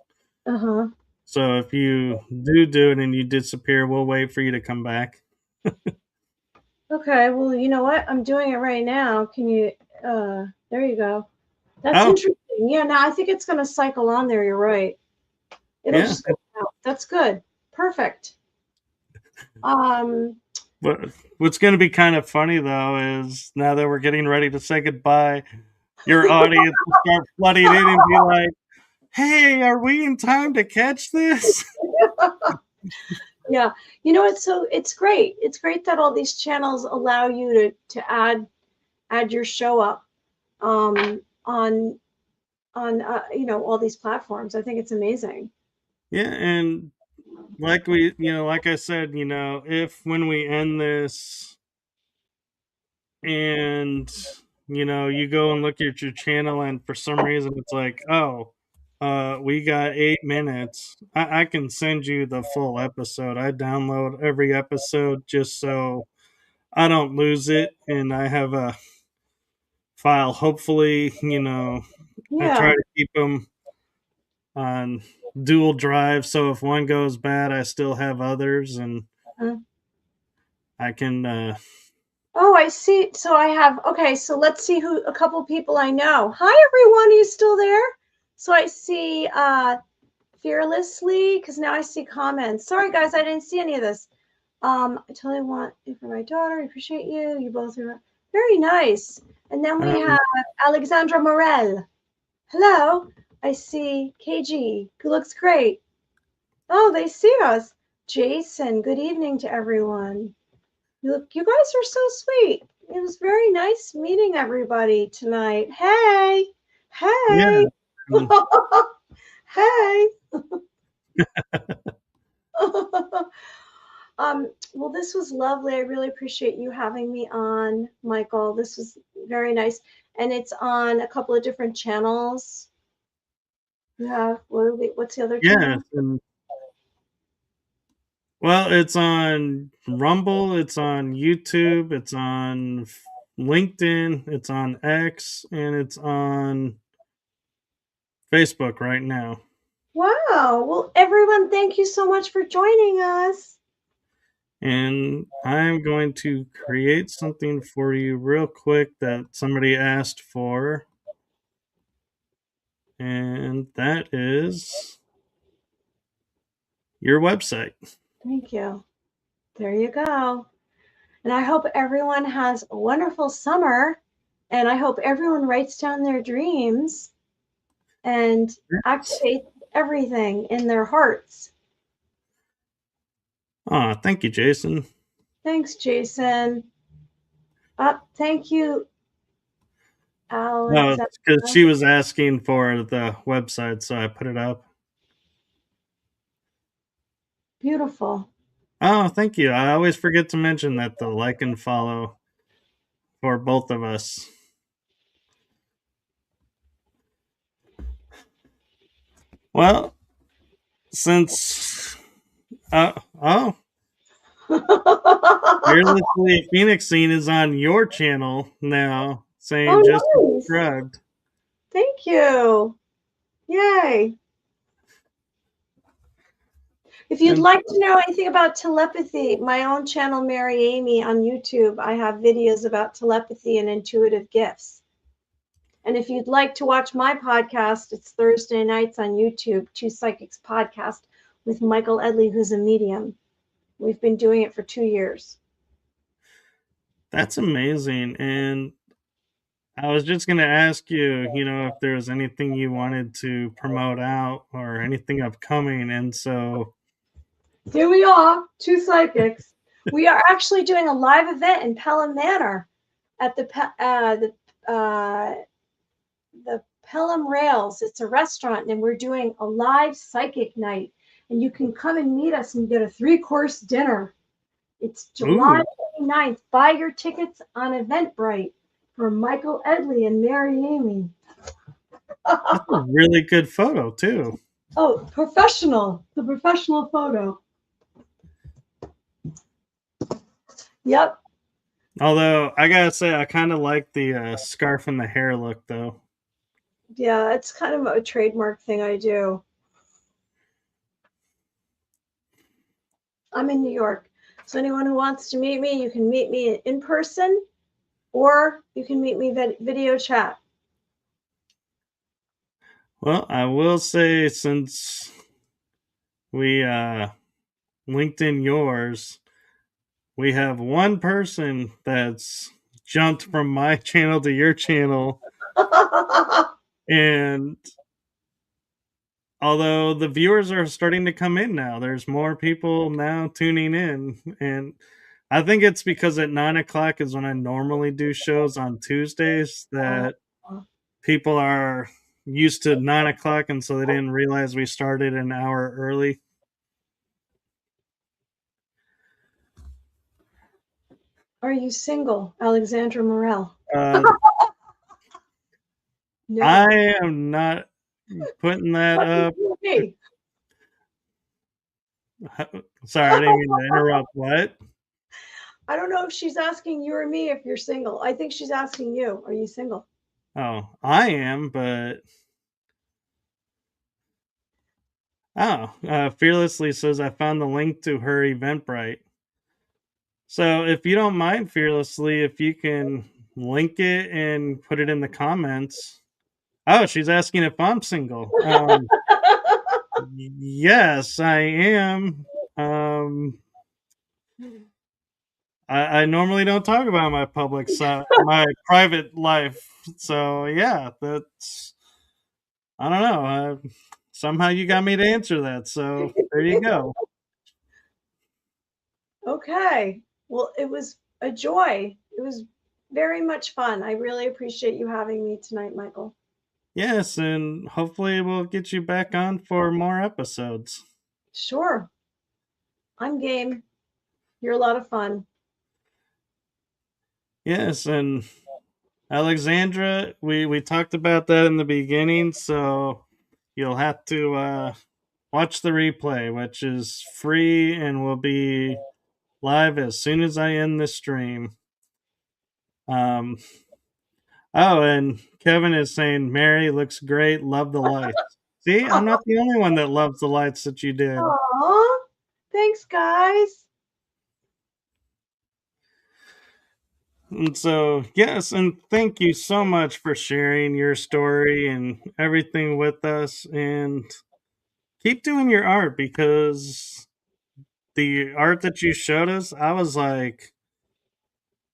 Uh-huh. So if you do it and you disappear, we'll wait for you to come back. Okay, well, you know what? I'm doing it right now. Can you there you go. That's Oh, interesting. Yeah, no, I think it's gonna cycle on there, you're right. It'll yeah. just go out. That's good. Perfect. Um, What's going to be kind of funny though is now that we're getting ready to say goodbye, your audience will start flooding in and be like, "Hey, are we in time to catch this?" yeah. You know, it's great. It's great that all these channels allow you to add your show up on all these platforms. I think it's amazing. Yeah, and like we, like I said, if when we end this and you go and look at your channel and for some reason it's like, oh, we got 8 minutes, I can send you the full episode. I download every episode just so I don't lose it, and I have a file. Hopefully, I try Yeah. to keep them on dual drive, so if one goes bad I still have others, and Uh, I can Oh, I see. So I have, okay, so let's see who a couple people I know. Hi everyone, are you still there? So I see Fearlessly, because now I see comments. Sorry guys, I didn't see any of this. I totally want it for my daughter. I appreciate you. You both are very nice. And then we um, have Alexandra Morel. Hello. I see KG, who looks great. Oh, they see us. Jason, good evening to everyone. You guys are so sweet. It was very nice meeting everybody tonight. Hey, yeah. hey, um, hey. Well, this was lovely. I really appreciate you having me on, Michael. This was very nice. And it's on a couple of different channels. You have, what's the other yeah, channel? well, it's on Rumble, it's on YouTube, it's on LinkedIn, it's on X, and it's on Facebook right now. Wow. Well, everyone, thank you so much for joining us. And I'm going to create something for you real quick that somebody asked for. And that is your website. Thank you. There you go. And I hope everyone has a wonderful summer. And I hope everyone writes down their dreams and activate everything in their hearts. Oh, thank you, Jason. Thanks, Jason. Thank you, No, Alexandra. because she was asking for the website, so I put it up. Beautiful. Oh, thank you. I always forget to mention that the like and follow for both of us. Well, since oh, Fearlessly Phoenixing is on your channel now, saying just Oh, nice. subscribed. Thank you. Yay. If you'd like to know anything about telepathy, my own channel, Mary Amy, on YouTube, I have videos about telepathy and intuitive gifts. And if you'd like to watch my podcast, it's Thursday nights on YouTube, Two Psychics Podcast with Michael Edley, who's a medium. We've been doing it for 2 years. That's amazing. And I was just going to ask you, if there was anything you wanted to promote out or anything upcoming. And so here we are, Two Psychics. We are actually doing a live event in Pelham Manor at the Pelham Rails. It's a restaurant, and we're doing a live psychic night. And you can come and meet us and get a 3-course dinner. It's July 29th. Buy your tickets on Eventbrite for Michael Edley and Mary Amy. That's a really good photo, too. Oh, professional. The professional photo. Yep. Although, I gotta say, I kind of like the scarf and the hair look, though. Yeah, it's kind of a trademark thing I do. I'm in New York. So anyone who wants to meet me, you can meet me in person, or you can meet me video chat. Well, I will say, since we linked in yours, we have one person that's jumped from my channel to your channel. And although the viewers are starting to come in now, there's more people now tuning in. And I think it's because at 9 o'clock is when I normally do shows on Tuesdays, that people are used to 9 o'clock, and so they didn't realize we started an hour early. Are you single, Alexandra Morel? No. I am not putting that up. Sorry, I didn't mean to interrupt. What? I don't know if she's asking you or me if you're single. I think she's asking you. Are you single? Oh, I am, but... Fearlessly says, I found the link to her Eventbrite. So if you don't mind, Fearlessly, if you can link it and put it in the comments. Oh, she's asking if I'm single. Yes, I am. I normally don't talk about my public side, my private life. So yeah, that's, I don't know. Somehow you got me to answer that. So there you go. Okay. Well, it was a joy. It was very much fun. I really appreciate you having me tonight, Michael. Yes, and hopefully we'll get you back on for more episodes. Sure. I'm game. You're a lot of fun. Yes, and Alexandra, we talked about that in the beginning, so you'll have to watch the replay, which is free and will be live as soon as I end the stream. Oh, and Kevin is saying, Mary looks great, love the lights. See, I'm not the only one that loves the lights that you did. Aww. Thanks, guys. And so, yes, and thank you so much for sharing your story and everything with us. And keep doing your art, because the art that you showed us, I was like,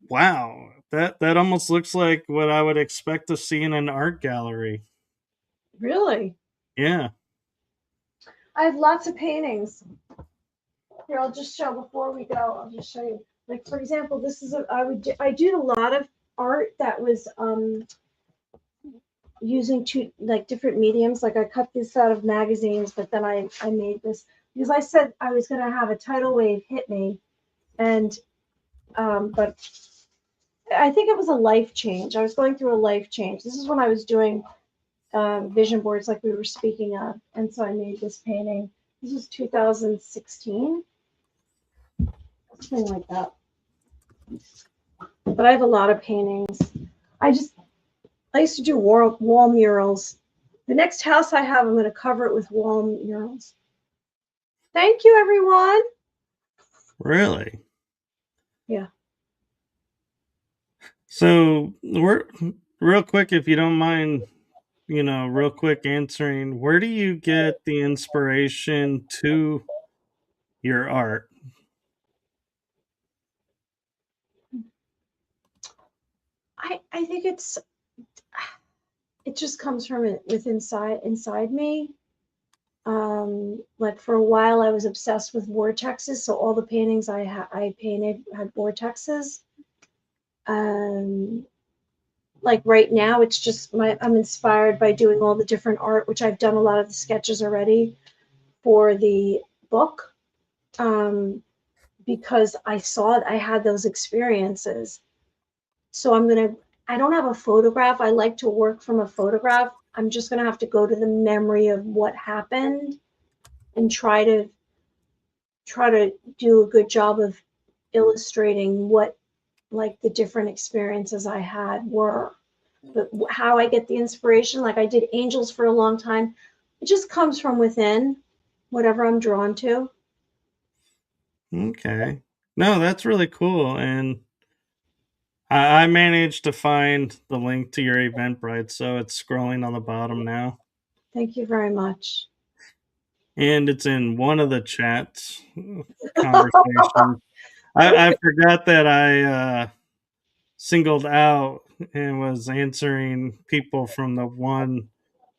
wow, that almost looks like what I would expect to see in an art gallery. Really? Yeah. I have lots of paintings. Here, I'll just show before we go. I'll just show you. Like, for example, this is I did a lot of art that was using different mediums. Like, I cut this out of magazines, but then I made this because I said I was going to have a tidal wave hit me, and but I think it was a life change. I was going through a life change. This is when I was doing vision boards, like we were speaking of, and so I made this painting. This was 2016. Something like that. But I have a lot of paintings. I used to do wall murals. The next house I have, I'm going to cover it with wall murals. Thank you, everyone. Really? Yeah. So, we're real quick, if you don't mind, real quick answering, where do you get the inspiration to your art? I think it just comes from inside me. Like for a while, I was obsessed with vortexes, so all the paintings I painted had vortexes. Like right now, it's just I'm inspired by doing all the different art, which I've done a lot of the sketches already for the book, because I had those experiences. So I don't have a photograph. I like to work from a photograph. I'm just gonna have to go to the memory of what happened and try to do a good job of illustrating what like the different experiences I had were. But how I get the inspiration, like I did angels for a long time, it just comes from within, whatever I'm drawn to. Okay. No, that's really cool. And I managed to find the link to your Eventbrite, so it's scrolling on the bottom now. Thank you very much. And it's in one of the chats conversations. I forgot that I singled out and was answering people from the one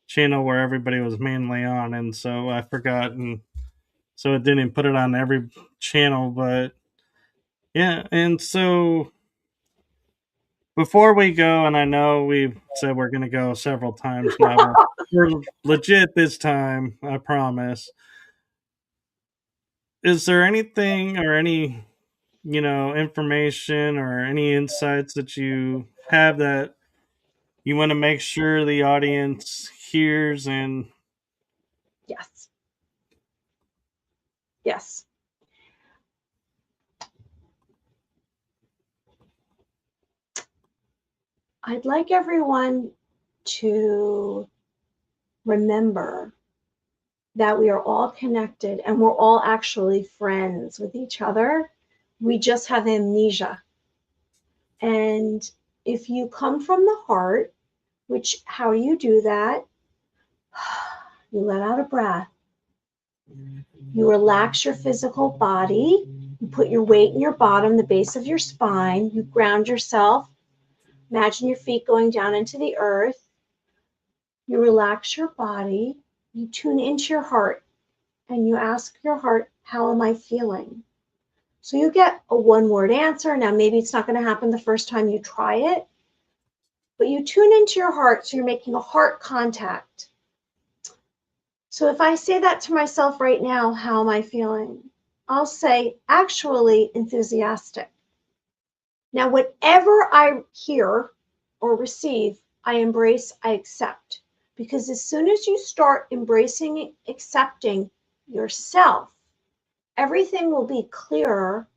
channel where everybody was mainly on, and so I forgot, and so it didn't put it on every channel. But yeah, and so before we go, and I know we've said we're going to go several times now, but we're legit this time, I promise. Is there anything or any, information or any insights that you have that you want to make sure the audience hears? And Yes. Yes. I'd like everyone to remember that we are all connected and we're all actually friends with each other. We just have amnesia. And if you come from the heart, which how you do that, you let out a breath. You relax your physical body. You put your weight in your bottom, the base of your spine. You ground yourself. Imagine your feet going down into the earth. You relax your body. You tune into your heart and you ask your heart, how am I feeling? So you get a one-word answer. Now, maybe it's not going to happen the first time you try it, but you tune into your heart. So you're making a heart contact. So if I say that to myself right now, how am I feeling? I'll say, actually enthusiastic. Now, whatever I hear or receive, I embrace, I accept. Because as soon as you start embracing, accepting yourself, everything will be clearer.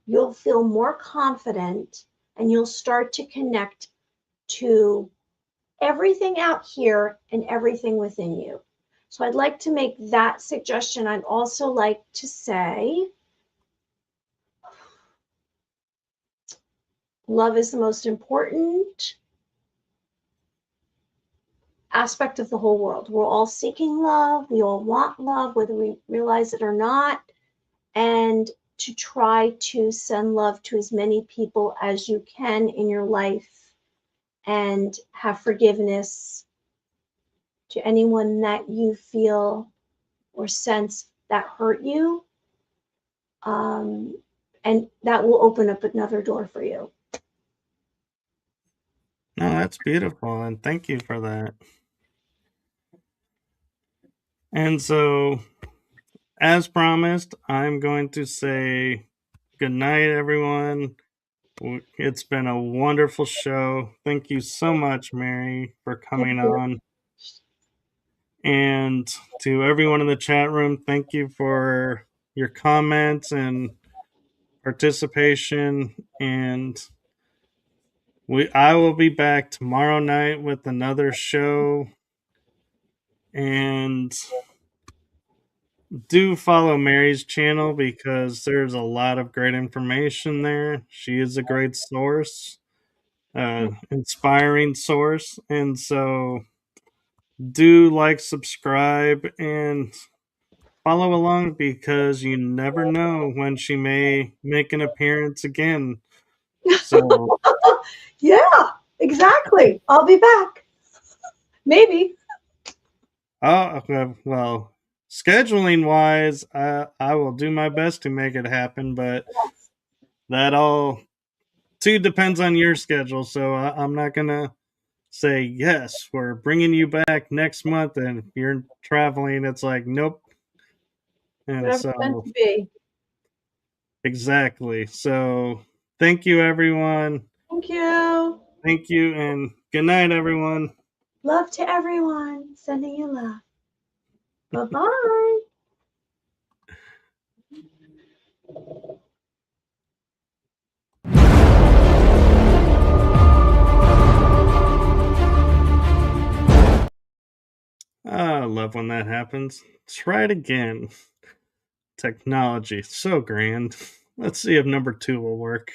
You'll feel more confident and you'll start to connect to everything out here and everything within you. So I'd like to make that suggestion. I'd also like to say, love is the most important aspect of the whole world. We're all seeking love. We all want love, whether we realize it or not. And to try to send love to as many people as you can in your life and have forgiveness to anyone that you feel or sense that hurt you. And that will open up another door for you. no, that's beautiful, and thank you for that. And so, as promised, I'm going to say good night, everyone. It's been a wonderful show. Thank you so much, Mary, for Thank coming you. on. And to everyone in the chat room, thank you for your comments and participation. And I will be back tomorrow night with another show. And do follow Mary's channel because there's a lot of great information there. She is a great source, inspiring source, and so do like, subscribe, and follow along because you never know when she may make an appearance again. So, Yeah, exactly. I'll be back. Maybe. well, scheduling wise, I will do my best to make it happen, but that all too depends on your schedule. So I'm not gonna say yes, we're bringing you back next month, and if you're traveling, it's like nope. And Whatever's meant so to be. exactly. So thank you, everyone. Thank you. Thank you, and good night, everyone. Love to everyone. Sending you love. Bye-bye. I love when that happens. Try it again. Technology, so grand. Let's see if number 2 will work.